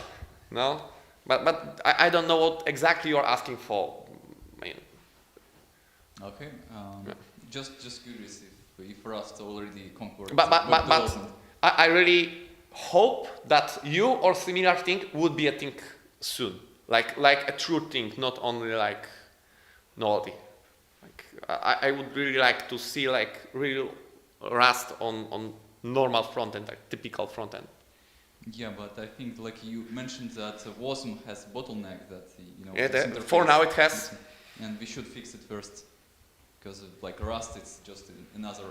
No? But I don't know what exactly you're asking for. Okay. Just curious if Rust already conquered But development. I really hope that you or similar thing would be a thing soon, like a true thing, not only like novelty. Like I would really like to see like real Rust on normal front end, like typical front end. Yeah, but I think like you mentioned that WASM has bottleneck that Yeah, this for interface now it has. and we should fix it first because like Rust it's just another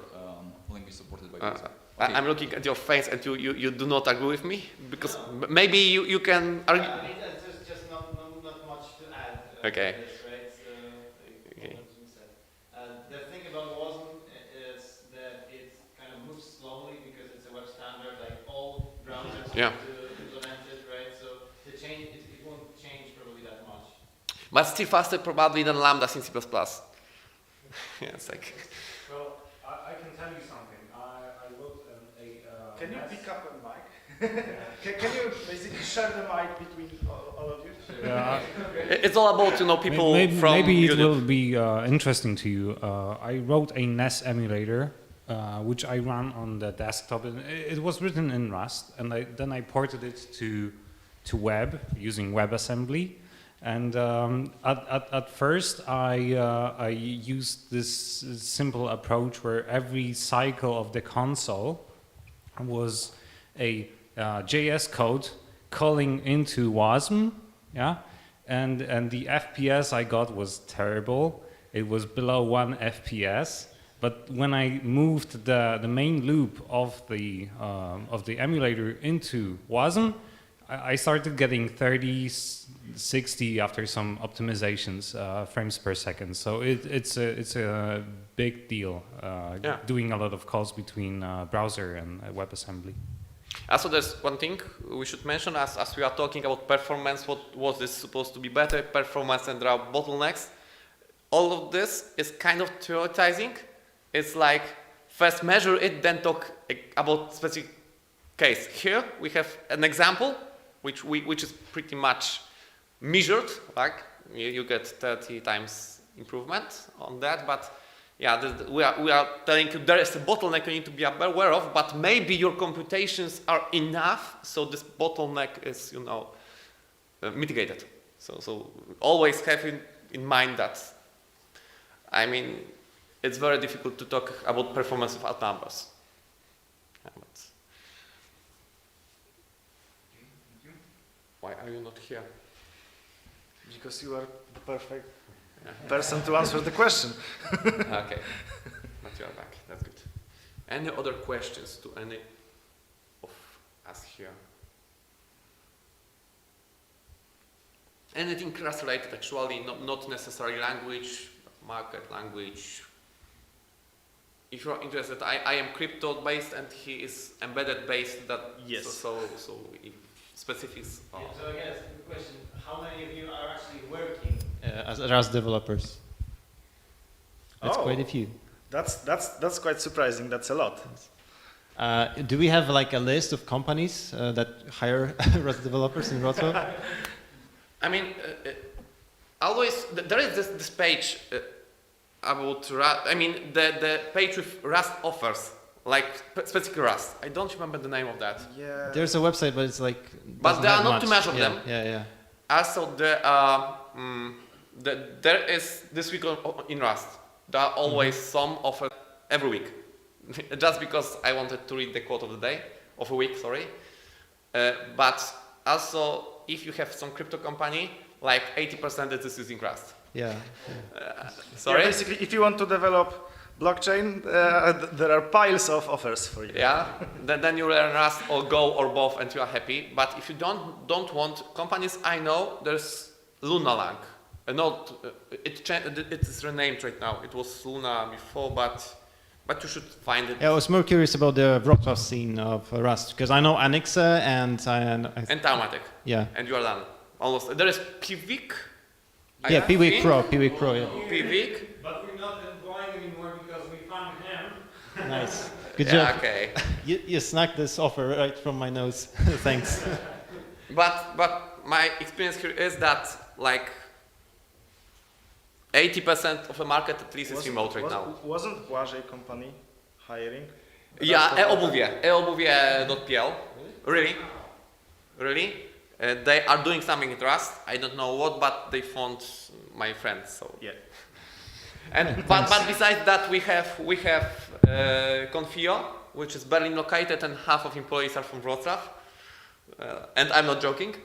language supported by WASM. Okay. I'm looking at your face and you do not agree with me because maybe you can argue. I mean, there's just not much to add Okay. to this, right? So, Okay. what you said. The thing about WASM is that it kind of moves slowly because it's a web standard, like all browsers Yeah. have to implement it, right? So the change, it won't change probably that much. But still faster probably than Lambdas in C++. Yeah, it's like. Well, I can tell you something. I wrote Can you pick up a mic? Can you basically share the mic between all of you? It's all about people from maybe it YouTube. will be interesting to you. I wrote a NES emulator, which I ran on the desktop. And it was written in Rust, and then I ported it to web using WebAssembly. And at first, I used this simple approach where every cycle of the console was a JS code calling into WASM, yeah, and the FPS I got was terrible. It was below 1 FPS. But when I moved the main loop of the emulator into WASM, I started getting 30, 60 after some optimizations frames per second. So it's a big deal. Yeah. Doing a lot of calls between browser and WebAssembly. Also, there's one thing we should mention as we are talking about performance. What was this supposed to be better performance, and there are bottlenecks. All of this is kind of theoretizing. It's like first measure it, then talk about specific case. Here we have an example which is pretty much measured. Like you get 30 times improvement on that, but yeah, we are telling you there is a bottleneck you need to be aware of, but maybe your computations are enough, so this bottleneck is mitigated. So always have in mind that. I mean, it's very difficult to talk about performance without numbers. Yeah, but why are you not here? Because you are the perfect person to answer the question. Okay, but you are back. That's good. Any other questions to any of us here? Anything class related, actually, not necessarily language, market language. If you're interested, I am crypto based and he is embedded based. That Yes. So if specifics. Yeah, so I guess the question: how many of you are actually working? As Rust developers? That's quite a few. That's quite surprising. That's a lot. Do we have like a list of companies that hire Rust developers in Wrocław? I mean, always there is this page about Rust. I mean, the page with Rust offers, like specific Rust. I don't remember the name of that. Yeah. There's a website, but it's like. But there are not too much of them. Yeah. Also, there is this week in Rust. There are always some offers every week. Just because I wanted to read the quote of the day, of a week, sorry. But also, if you have some crypto company, like 80% is using Rust. Yeah. Sorry? Yeah, basically, if you want to develop blockchain, there are piles of offers for you. Yeah, then you learn Rust or Go or both and you are happy. But if you don't want companies, I know there's Lunalang. It's renamed right now. It was Luna before, but you should find it. Yeah, I was more curious about the Wrocław scene of Rust because I know Anixa and And Taumatic. yeah. And you are done. Almost. There is Pivik. Yeah, Pweek Pro, yeah. Pivik. But we're not going anymore because we found him. Nice. Good Yeah, job. okay. You snuck this offer right from my nose. Thanks. But my experience here is that like 80% of the market at least is remote right now. Wasn't Błażej company hiring? Yeah, e-obuwie.pl. Really? Really? They are doing something in Rust. I don't know what, but they found my friends. So Yeah. and but besides that, we have Confio, which is Berlin located, and half of employees are from Wrocław. And I'm not joking.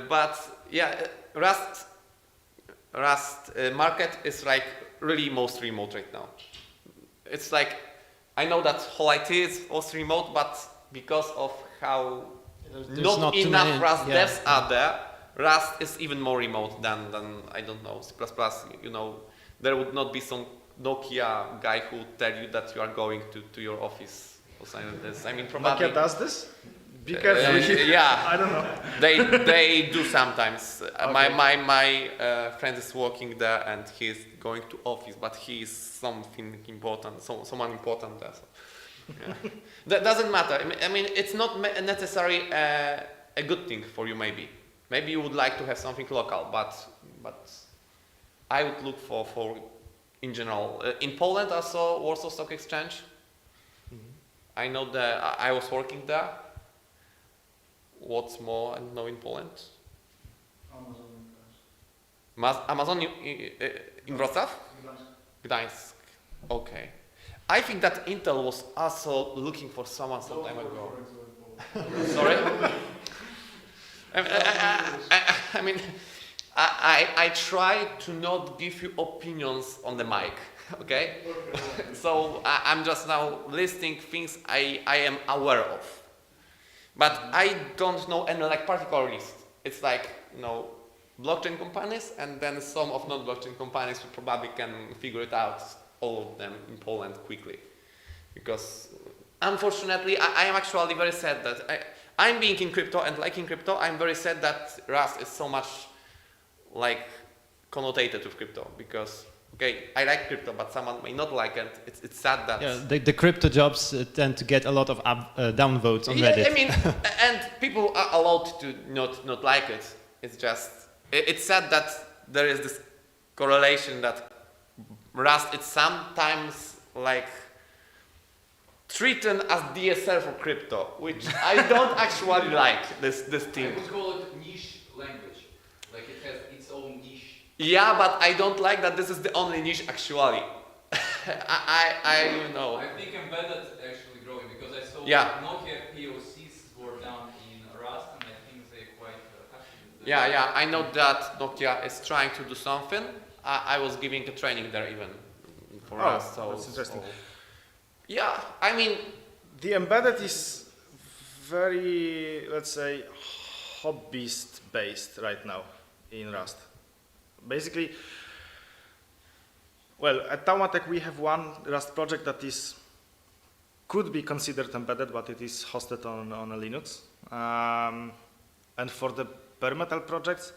But yeah, Rust market is like really most remote right now. It's like, I know that whole IT is also remote, but because of how There's not too enough many- Rust yeah. devs are there, Rust is even more remote than I don't know, C++. You know, there would not be some Nokia guy who would tell you that you are going to your office or something like this. I mean, probably. Nokia does this? Because Yeah. I don't know. They do sometimes. Okay. My friend is working there and he's going to office, but he is something important, someone important there. So, yeah. That doesn't matter. I mean, it's not necessarily a good thing for you. Maybe you would like to have something local, but I would look for in general. In Poland also, Warsaw Stock Exchange. I know that I was working there. What's more, I don't know in Poland? Amazon in Wrocław? Gdańsk. Okay. I think that Intel was also looking for someone some time ago. Sorry? I mean, I try to not give you opinions on the mic, okay? So I'm just now listing things I am aware of. But I don't know any like particular list. It's like, you know, blockchain companies and then some of non-blockchain companies who probably can figure it out, all of them in Poland quickly. Because unfortunately, I am actually very sad that I'm being in crypto and liking crypto, I'm very sad that Rust is so much like connotated with crypto because okay, I like crypto, but someone may not like it. It's sad that... Yeah, the crypto jobs tend to get a lot of downvotes on Reddit. I mean, and people are allowed to not like it. It's just, it's sad that there is this correlation that Rust is sometimes like treated as DSL for crypto, which I don't actually like this thing. I would call it niche language, like it has its own niche. Yeah, but I don't like that this is the only niche actually. You know. I think embedded actually growing because I saw Yeah. Nokia POCs were done in Rust and I think they're quite happy with Yeah, I know that Nokia is trying to do something. I was giving a training there even for Rust. So, that's interesting. Yeah, I mean, The embedded is very, let's say, hobbyist based right now in Rust. Basically, well, at Taumatech we have one Rust project that could be considered embedded, but it is hosted on a Linux. And for the bare metal projects,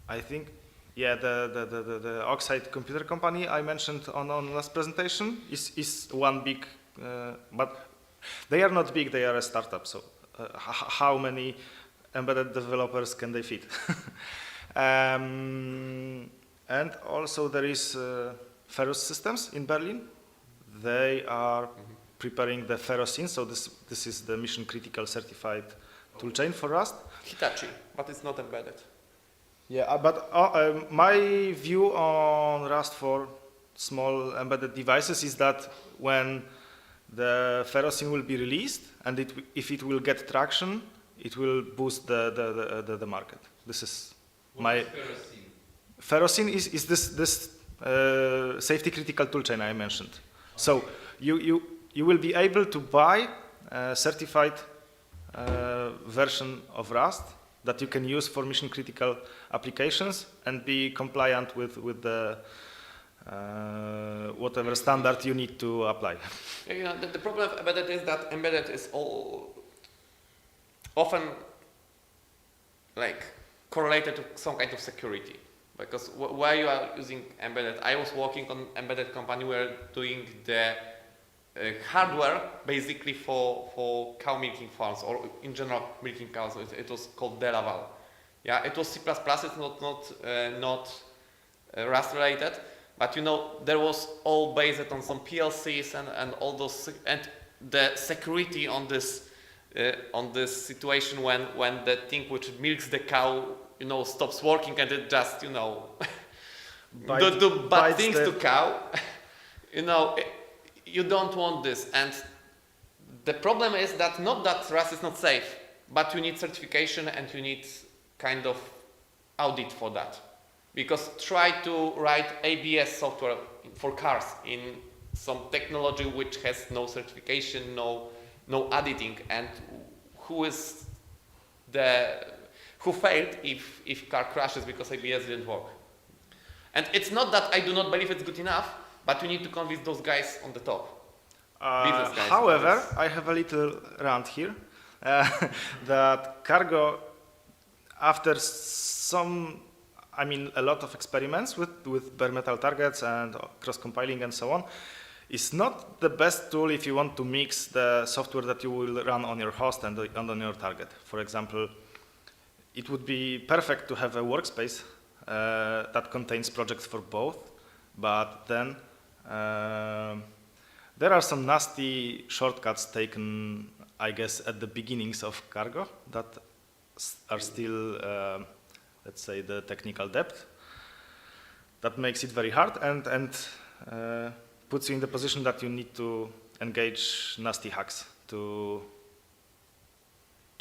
I think, yeah, the Oxide computer company I mentioned on last presentation is one big, but they are not big, they are a startup, so how many embedded developers can they feed? And also there is Ferrous Systems in Berlin. They are preparing the Ferrocin, so this is the mission critical certified toolchain for Rust. Hitachi, but it's not embedded. Yeah, but my view on Rust for small embedded devices is that when the Ferrocin will be released and if it will get traction, it will boost the market. This is my Ferrocin is this safety critical toolchain I mentioned. So you will be able to buy a certified version of Rust that you can use for mission critical applications and be compliant with the whatever standard you need to apply. You know, the problem of embedded is that embedded is often like correlated to some kind of security. Because where you are using embedded, I was working on embedded company where doing the hardware basically for cow milking farms or in general milking cows. It was called Delaval. Yeah, it was C++. It's not Rust related, but you know there was all based on some PLCs and all those and the security on this situation when the thing which milks the cow, you know, stops working and it just, you know, do bad things to cow. You know, you don't want this. And the problem is that not that Rust is not safe, but you need certification and you need kind of audit for that. Because try to write ABS software for cars in some technology which has no certification, no auditing, and who failed if car crashes because ABS didn't work. And it's not that I do not believe it's good enough, but you need to convince those guys on the top. Business guys. However, I have a little rant here that Cargo, after a lot of experiments with bare metal targets and cross-compiling and so on, is not the best tool if you want to mix the software that you will run on your host and on your target. For example, it would be perfect to have a workspace that contains projects for both, but then there are some nasty shortcuts taken, I guess, at the beginnings of Cargo that are still, let's say, the technical depth. That makes it very hard and puts you in the position that you need to engage nasty hacks to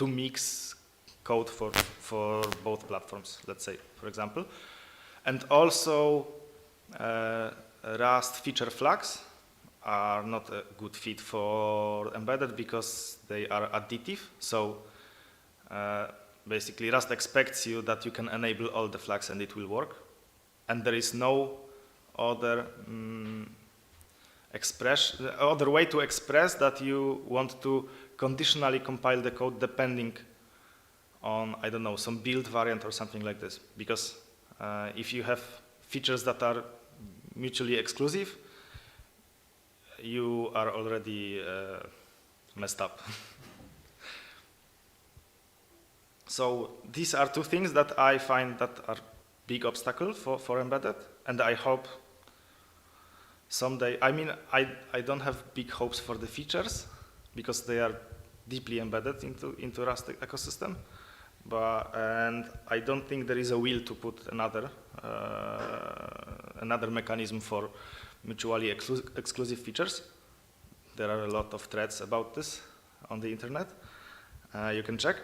mix code for both platforms, let's say, for example. And also, Rust feature flags are not a good fit for embedded because they are additive. So basically, Rust expects you that you can enable all the flags and it will work. And there is no other other way to express that you want to conditionally compile the code depending on, I don't know, some build variant or something like this. Because if you have features that are mutually exclusive, you are already messed up. So these are two things that I find that are big obstacle for embedded, and I hope someday, I don't have big hopes for the features because they are deeply embedded into Rust ecosystem, and I don't think there is a will to put another mechanism for mutually exclusive features. There are a lot of threads about this on the internet. You can check.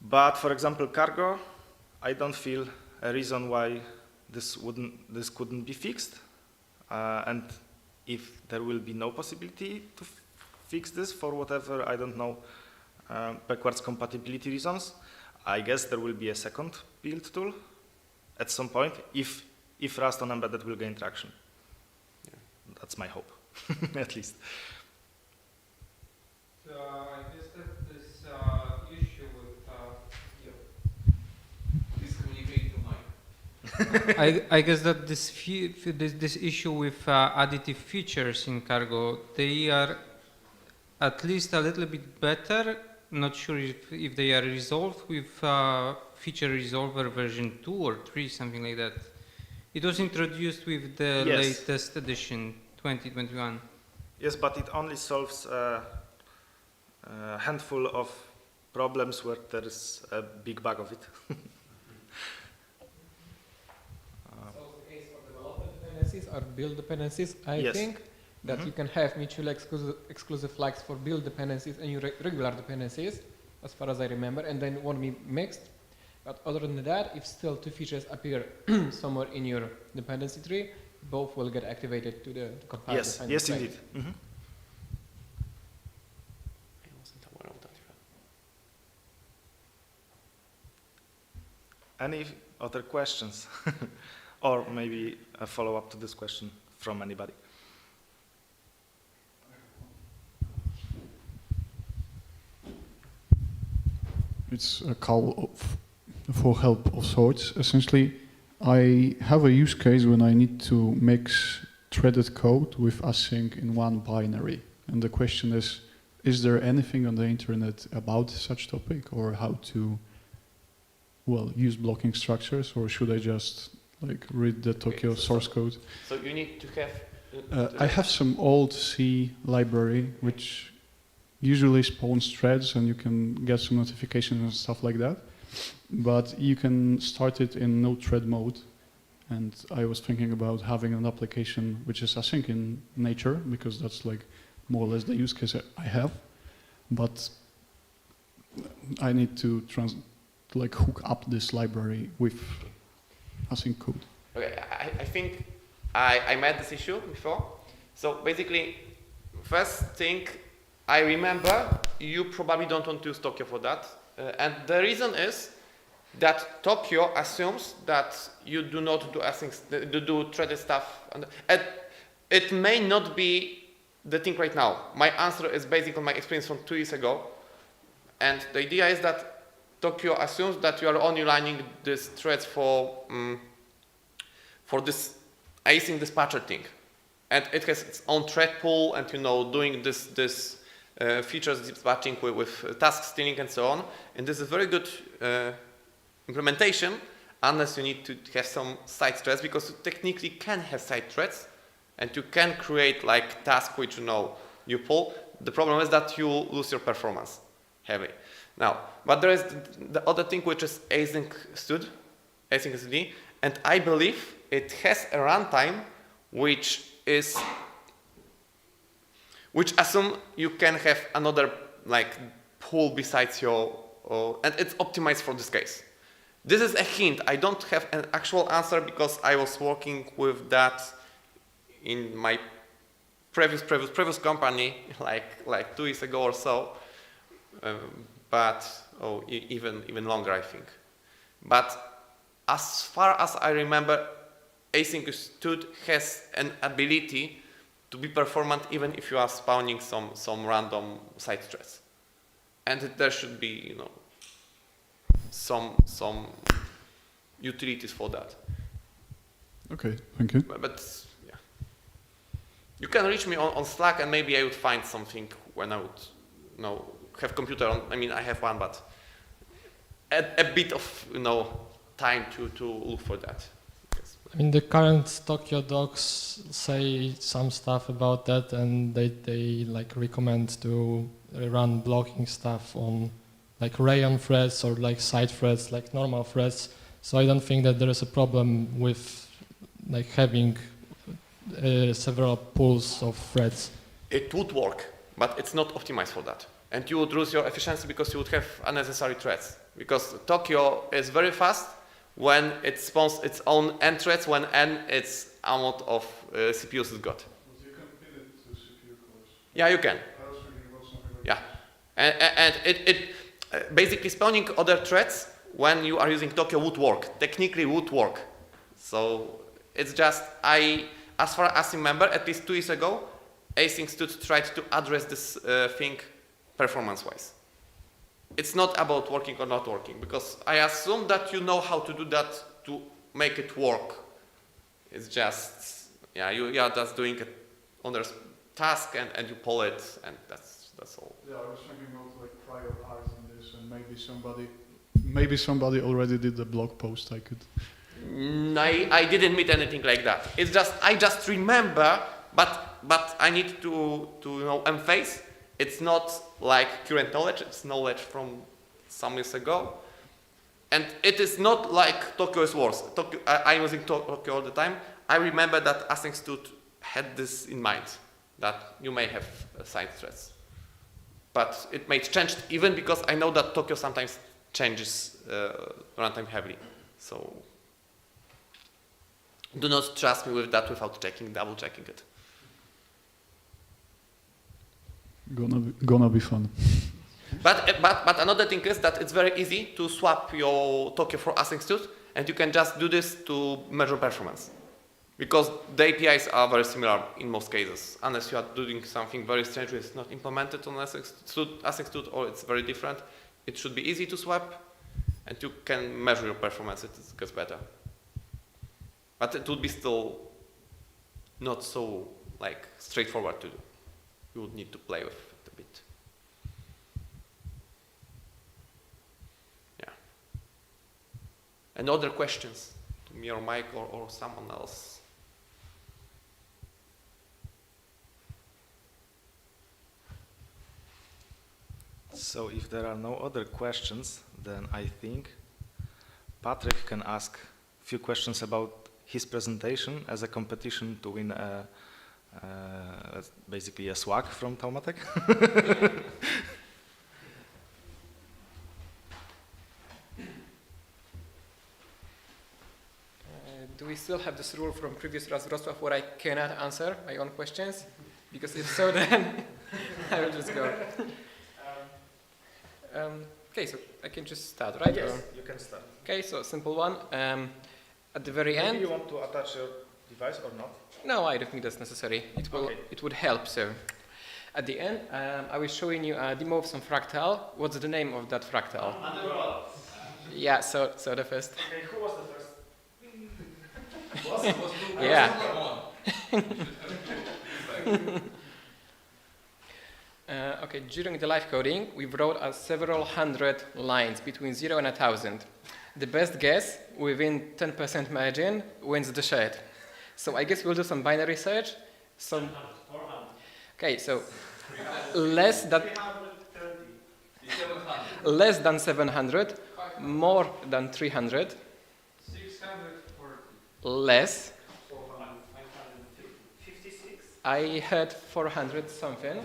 But for example, Cargo, I don't feel a reason why this couldn't be fixed. And if there will be no possibility to fix this for whatever, I don't know, backwards compatibility reasons, I guess there will be a second build tool at some point if Rust on embedded will gain traction. Yeah. That's my hope, at least. So I guess that this issue with please communicate to Mike. I guess that this issue with additive features in Cargo, they are at least a little bit better. Not sure if they are resolved with feature resolver version 2 or 3, something like that. It was introduced with the latest edition, 2021. Yes, but it only solves a handful of problems where there is a big bug of it. So the case for development dependencies or build dependencies, I think that you can have mutually exclusive flags for build dependencies and regular dependencies, as far as I remember, and then won't be mixed. But other than that, if still two features appear somewhere in your dependency tree, both will get activated to the compile. Yes, yes, indeed. I wasn't aware of that. Any other questions? Or maybe a follow-up to this question from anybody? It's a call for help of sorts. Essentially, I have a use case when I need to mix threaded code with async in one binary. And the question is there anything on the internet about such topic or how to well, use blocking structures, or should I just like read the Tokyo source code? So you need to have. I have some old C library which usually spawns threads, and you can get some notifications and stuff like that. But you can start it in no thread mode. And I was thinking about having an application which is async in nature, because that's like more or less the use case I have. But I need to like hook up this library with async code. Okay, I think I met this issue before. So basically, first thing, I remember you probably don't want to use Tokyo for that. And the reason is that Tokyo assumes that you do not do async, do threaded stuff. And it may not be the thing right now. My answer is based on my experience from 2 years ago. And the idea is that Tokyo assumes that you are only lining these threads for this async dispatcher thing. And it has its own thread pool, and doing this features dispatching with task stealing and so on. And this is very good implementation, unless you need to have some side threads, because you technically can have side threads, and you can create like tasks which you pull. The problem is that you lose your performance heavily. Now, but there is the other thing, which is async stud, async SD, and I believe it has a runtime which assume you can have another like pool besides your, and it's optimized for this case. This is a hint. I don't have an actual answer because I was working with that in my previous company like 2 years ago or so, but even longer, I think. But as far as I remember, async stud has an ability to be performant even if you are spawning some random side threads, and there should be some utilities for that. Okay, thank you. But yeah, you can reach me on Slack, and maybe I would find something when I would have computer on. I mean, I have one, but a bit of time to look for that. Yes. I mean, the current Tokyo docs say some stuff about that, and they like recommend to run blocking stuff on like rayon threads or like side threads, like normal threads. So I don't think that there is a problem with like having several pools of threads. It would work, but it's not optimized for that. And you would lose your efficiency because you would have unnecessary threads. Because Tokyo is very fast when it spawns its own n threads, when n its amount of CPUs it's got. You can pin it to CPU cores. Yeah, you can. I was thinking about something like Yeah, and it basically spawning other threads when you are using Tokyo would work. Technically would work. So it's just as far as I remember, at least 2 years ago, async stud tried to address this thing performance-wise. It's not about working or not working, because I assume that you know how to do that to make it work. It's just, you are just doing it on the task and you pull it, and that's all. Yeah, I was thinking about like prior art on this, and maybe somebody already did the blog post. I could. I didn't meet anything like that. It's just I just remember, but I need to emphasize. It's not like current knowledge. It's knowledge from some years ago, and it is not like Tokyo is worse. I'm using Tokyo all the time. I remember that async stud had this in mind, that you may have side threads, but it may change even because I know that Tokyo sometimes changes runtime heavily. So do not trust me with that without double checking it. Gonna be fun. But another thing is that it's very easy to swap your Tokyo for async stud, and you can just do this to measure performance, because the APIs are very similar in most cases, unless you are doing something very strange which is not implemented on async stud, or it's very different. It should be easy to swap, and you can measure your performance. It gets better, but it would be still not so like straightforward to do. You would need to play with it a bit. Yeah. Any other questions to me or Mike or someone else? So if there are no other questions, then I think Patrick can ask a few questions about his presentation as a competition to win basically a swag from Taumatek. Do we still have this rule from previous Wrocław where I cannot answer my own questions? Because if so, then I will just go. Okay, so I can just start, right? Yes, you can start. Okay, so simple one. At the very end. Maybe you want to attach your device or not? No, I don't think that's necessary. It will. Okay. It would help. So, at the end, I was showing you a demo of some fractal. What's the name of that fractal? Yeah. So the first. Okay, who was the first? Yeah. Okay, during the live coding, we wrote several hundred lines between 0 and 1,000. The best guess within 10% margin wins the shirt. So I guess we'll do some binary search. Some. Okay, so less than 700, more than 300, 640. less. 56. I heard 400 something.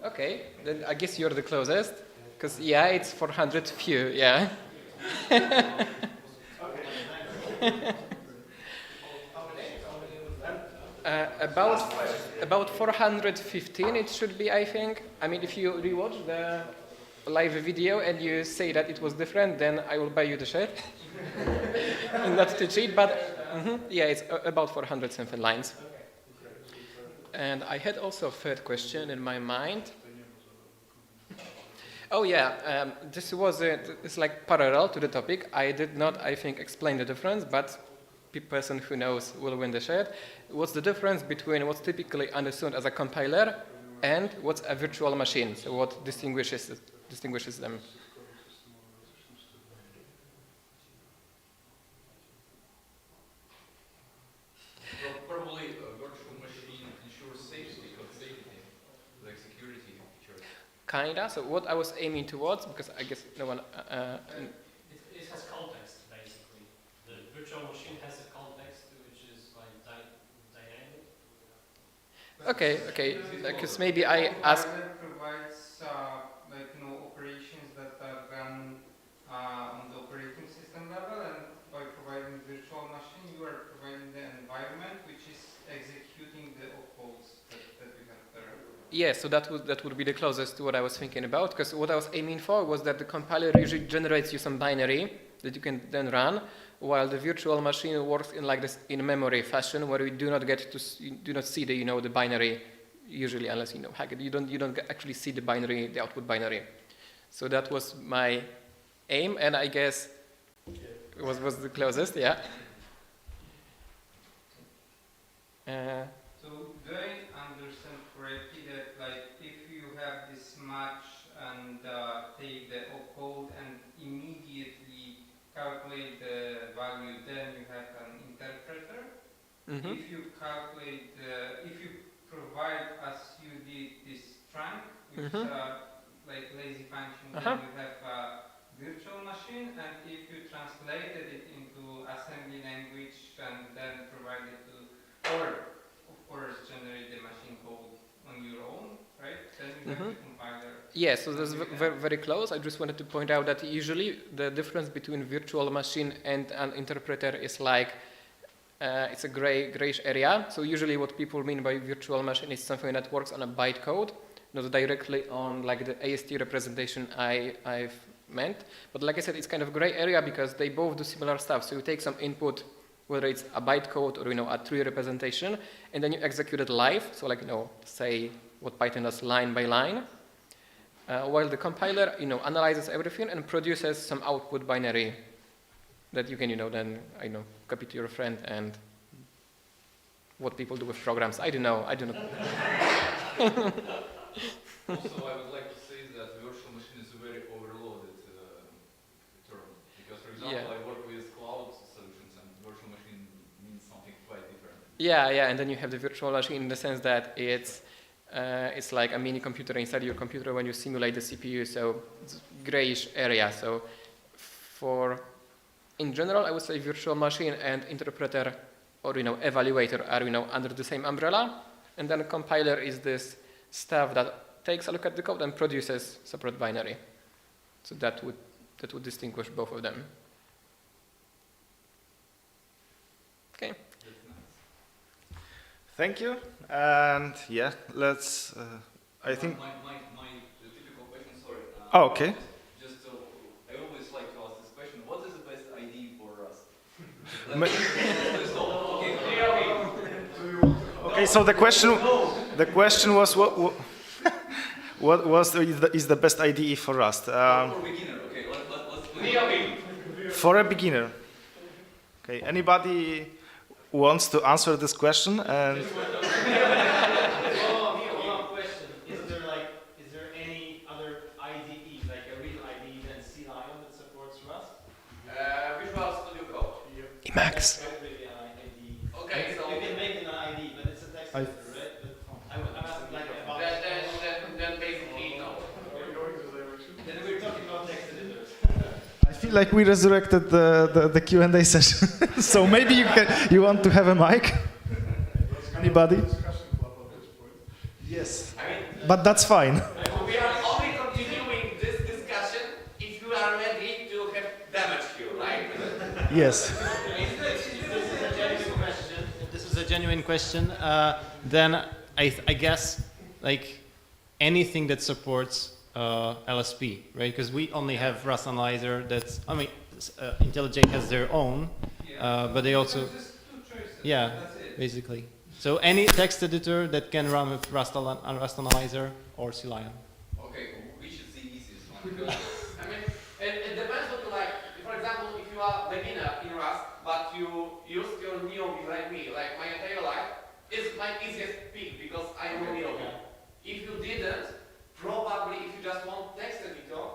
Okay, then I guess you're the closest, because yeah, it's 400 few, yeah. About 415 it should be, I think. I mean, if you rewatch the live video and you say that it was different, then I will buy you the shirt. Not to cheat, but yeah, it's about 400 something lines. And I had also a third question in my mind. Oh yeah, this was it's like parallel to the topic. I did not, I think, explain the difference, but the person who knows will win the shirt. What's the difference between what's typically understood as a compiler and what's a virtual machine? So what distinguishes them? Probably a virtual machine ensures safety, like security features. Kinda. So what I was aiming towards, because I guess no one. It has context, basically. The virtual machine has a context which is like dynamic. Okay. Because maybe I asked. Provides operations that are done on the operating system level, and by providing virtual machine, you are providing the environment which is executing the opcodes that we have there. Yeah, so that would be the closest to what I was thinking about, because what I was aiming for was that the compiler usually generates you some binary that you can then run, while the virtual machine works in like this in memory fashion, where you do not see the binary usually, unless hack it. You don't actually see the output binary. So that was my aim, and I guess it was the closest, yeah. So do I understand correctly that if you have this match and take the opcode and immediately calculate the value, then you have an interpreter? Mm-hmm. If you calculate, if you provide as you did this trunk, which is like lazy function, then you have a virtual machine, and if you translated it into assembly language and then provided to, or of course generate the machine code on your own, right? Then you have the compiler. Yeah, so that's very close. I just wanted to point out that usually the difference between virtual machine and an interpreter is like it's a grayish area. So usually what people mean by virtual machine is something that works on a bytecode, not directly on like the AST representation I've meant. But like I said, it's kind of gray area because they both do similar stuff. So you take some input, whether it's a bytecode or a tree representation, and then you execute it live. So like say what Python does line by line, while the compiler analyzes everything and produces some output binary that you can then copy to your friend. And what people do with programs, I don't know. Also, I would like to say that virtual machine is very overloaded example, Yeah. I work with cloud solutions, and virtual machine means something quite different. Yeah, and then you have the virtual machine in the sense that it's like a mini computer inside your computer when you simulate the CPU, so it's grayish area. So in general, I would say virtual machine and interpreter or evaluator are under the same umbrella, and then compiler is this stuff that takes a look at the code and produces separate binary. So that would distinguish both of them. Okay. Thank you. And yeah, let's. I think. My typical question. Sorry. Oh, okay. Just I always like to ask this question: what is the best ID for Rust? Okay, so the question was what is the best IDE for Rust? For beginner, okay. Let's for a beginner. Okay, anybody wants to answer this question? And Question. Is there any other IDE, like a real IDE than CLion that supports Rust? Visual Studio Code. Emacs. Okay, so you can make an IDE, but it's a text editor, right? But I'm asking like about. Then basically no. Then we're talking about text editors. I feel like we resurrected the Q&A session. So maybe you want to have a mic? Anybody? Yes. But that's fine. We are only continuing this discussion if you are ready to have damage here, right? Yes. If this is a genuine question, then I guess like anything that supports LSP, right? Because we only have Rust Analyzer that's, IntelliJ has their own, but they also, yeah, basically. So any text editor that can run with Rust Analyzer or CLion. Okay, which is the easiest one? It depends what you like. For example, if you are beginner in Rust, but you use your newbie like me, like my entire life, it's my easiest pick because I am a newbie. If you didn't, probably if you just want text editor,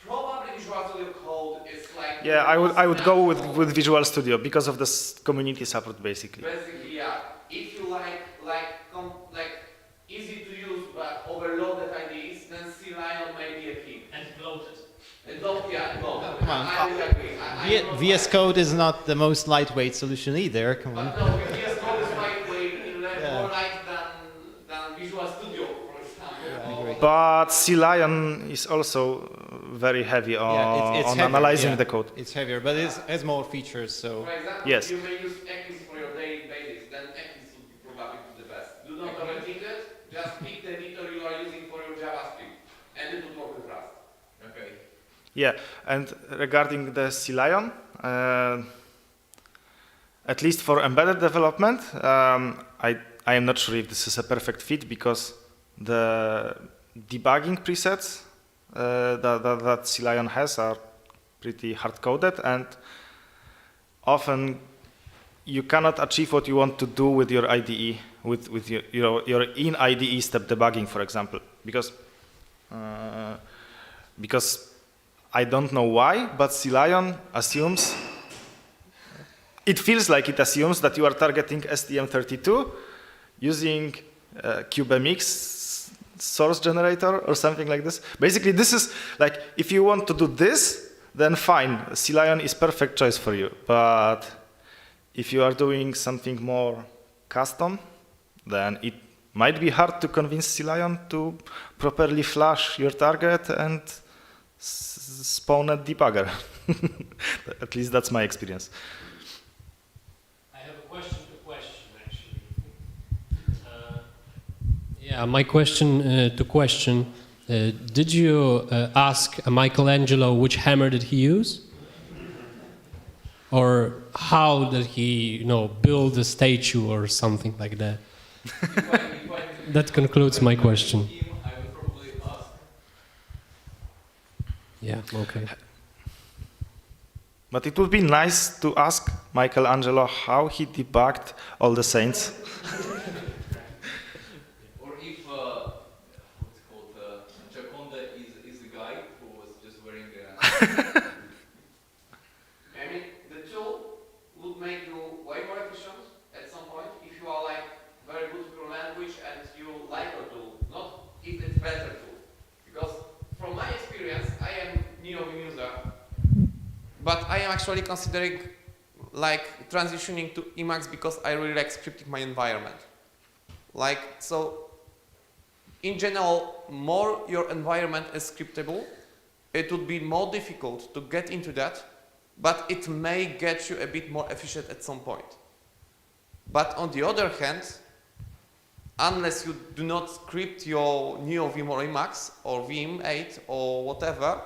probably Visual Studio Code is like. Yeah, I would go with Visual Studio because of this community support, basically. Basically, yeah. If you like easy to use but overloaded IDEs, then CLion may be a key. And bloated. And bloated. Come on. I will agree. VS Code is not the most lightweight solution either. Come on. But no, VS Code is more light than Visual Studio, for example. But CLion is also very heavy on heavier, analyzing the code. It's heavier, but it has more features. So For example, Yes. you may use Eclipse for your daily basis, then Eclipse would be probably the best. Do not overthink it, just pick the editor you are using for your JavaScript, and it will work with Rust. Okay. Yeah, and regarding the CLion, at least for embedded development, I am not sure if this is a perfect fit because the debugging presets that CLion has are pretty hard-coded, and often you cannot achieve what you want to do with your IDE, with your in-IDE step debugging, for example, because I don't know why, but CLion assumes, it feels like it assumes that you are targeting STM32 using CubeMX source generator or something like this. Basically, this is like, if you want to do this, then fine, CLion is perfect choice for you. But if you are doing something more custom, then it might be hard to convince CLion to properly flash your target and spawn a debugger. At least that's my experience. I have a question to question, actually. Yeah, my question to question. Did you ask Michelangelo which hammer did he use? Or how did he, build a statue or something like that? That concludes my question. I would probably ask. Yeah, okay. But it would be nice to ask Michelangelo how he debugged all the saints. Or if, what's it called, Gioconda is a guy who was just wearing a... but I am actually considering like transitioning to Emacs because I really like scripting my environment. Like, so in general, more your environment is scriptable, it would be more difficult to get into that, but it may get you a bit more efficient at some point. But on the other hand, unless you do not script your NeoVim or Emacs or Vim 8 or whatever,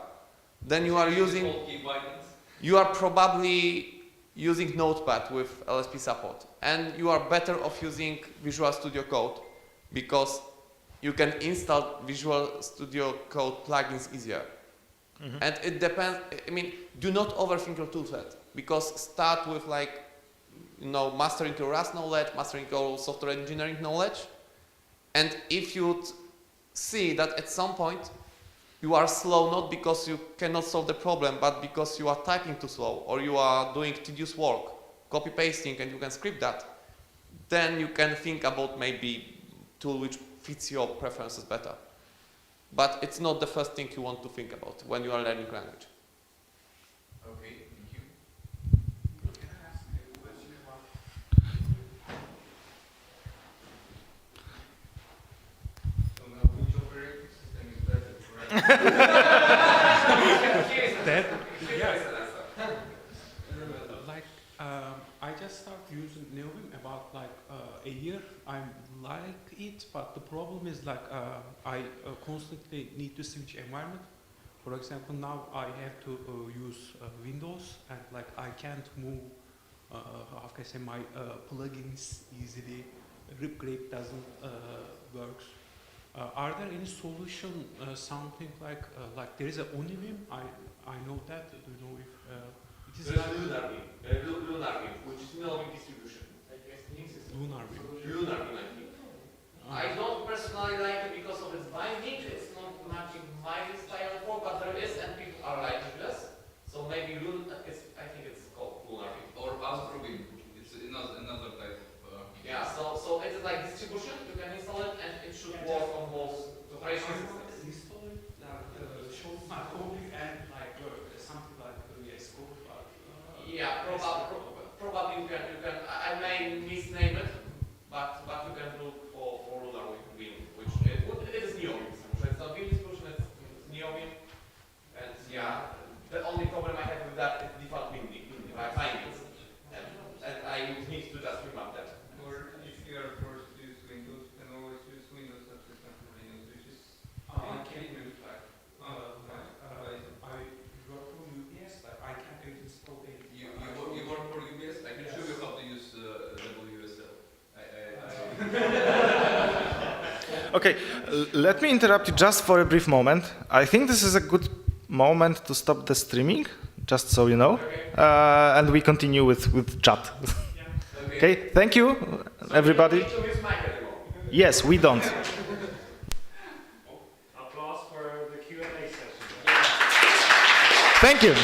then you are probably using Notepad with LSP support, and you are better off using Visual Studio Code because you can install Visual Studio Code plugins easier. Mm-hmm. And it depends, I mean, do not overthink your toolset, because start with like, you know, mastering your Rust knowledge, mastering your software engineering knowledge, and if you see that at some point you are slow not because you cannot solve the problem, but because you are typing too slow, or you are doing tedious work, copy pasting, and you can script that, then you can think about maybe tool which fits your preferences better. But it's not the first thing you want to think about when you are learning language. Okay, thank you. Can I ask you a question about which operating system is better, correct? I just started using NeoVim about like a year. I like it, but the problem is like I constantly need to switch environment. For example, now I have to use Windows, and like I can't move, how can I say, my plugins easily. Ripgrip doesn't work. Are there any solution, something like there is a Univim? I know that. Do you know if it is? There is LunarVim, which is NeoVim distribution. LunarVim, I think. I don't personally like it because of its binding. It's not matching my style of work, but there is, and people are liking this. So maybe I think it's called LunarVim. Or Astrobim. It's another type of. Yeah. So it is like distribution. You can install it, and it should work on both operation systems. Install it, show my coding, and like something like VS Code. Yeah, probably you can. I may misname it, but you can look for LunarVim, which it is NeoVim. So it's not Vim distribution, it's NeoVim, and yeah, the only problem I have with that is default bindings, and I need to just remap that. Or if you are forced to use Windows, you can always use Windows as system for Linux, which is I can use like I work for UPS, but I can't install it. You work for UBS? I can show you how to use WSL. Okay, let me interrupt you just for a brief moment. I think this is a good moment to stop the streaming, just so you know, and we continue with chat. Okay, thank you, everybody. Yes, we don't. Applause for the Q&A session. Thank you.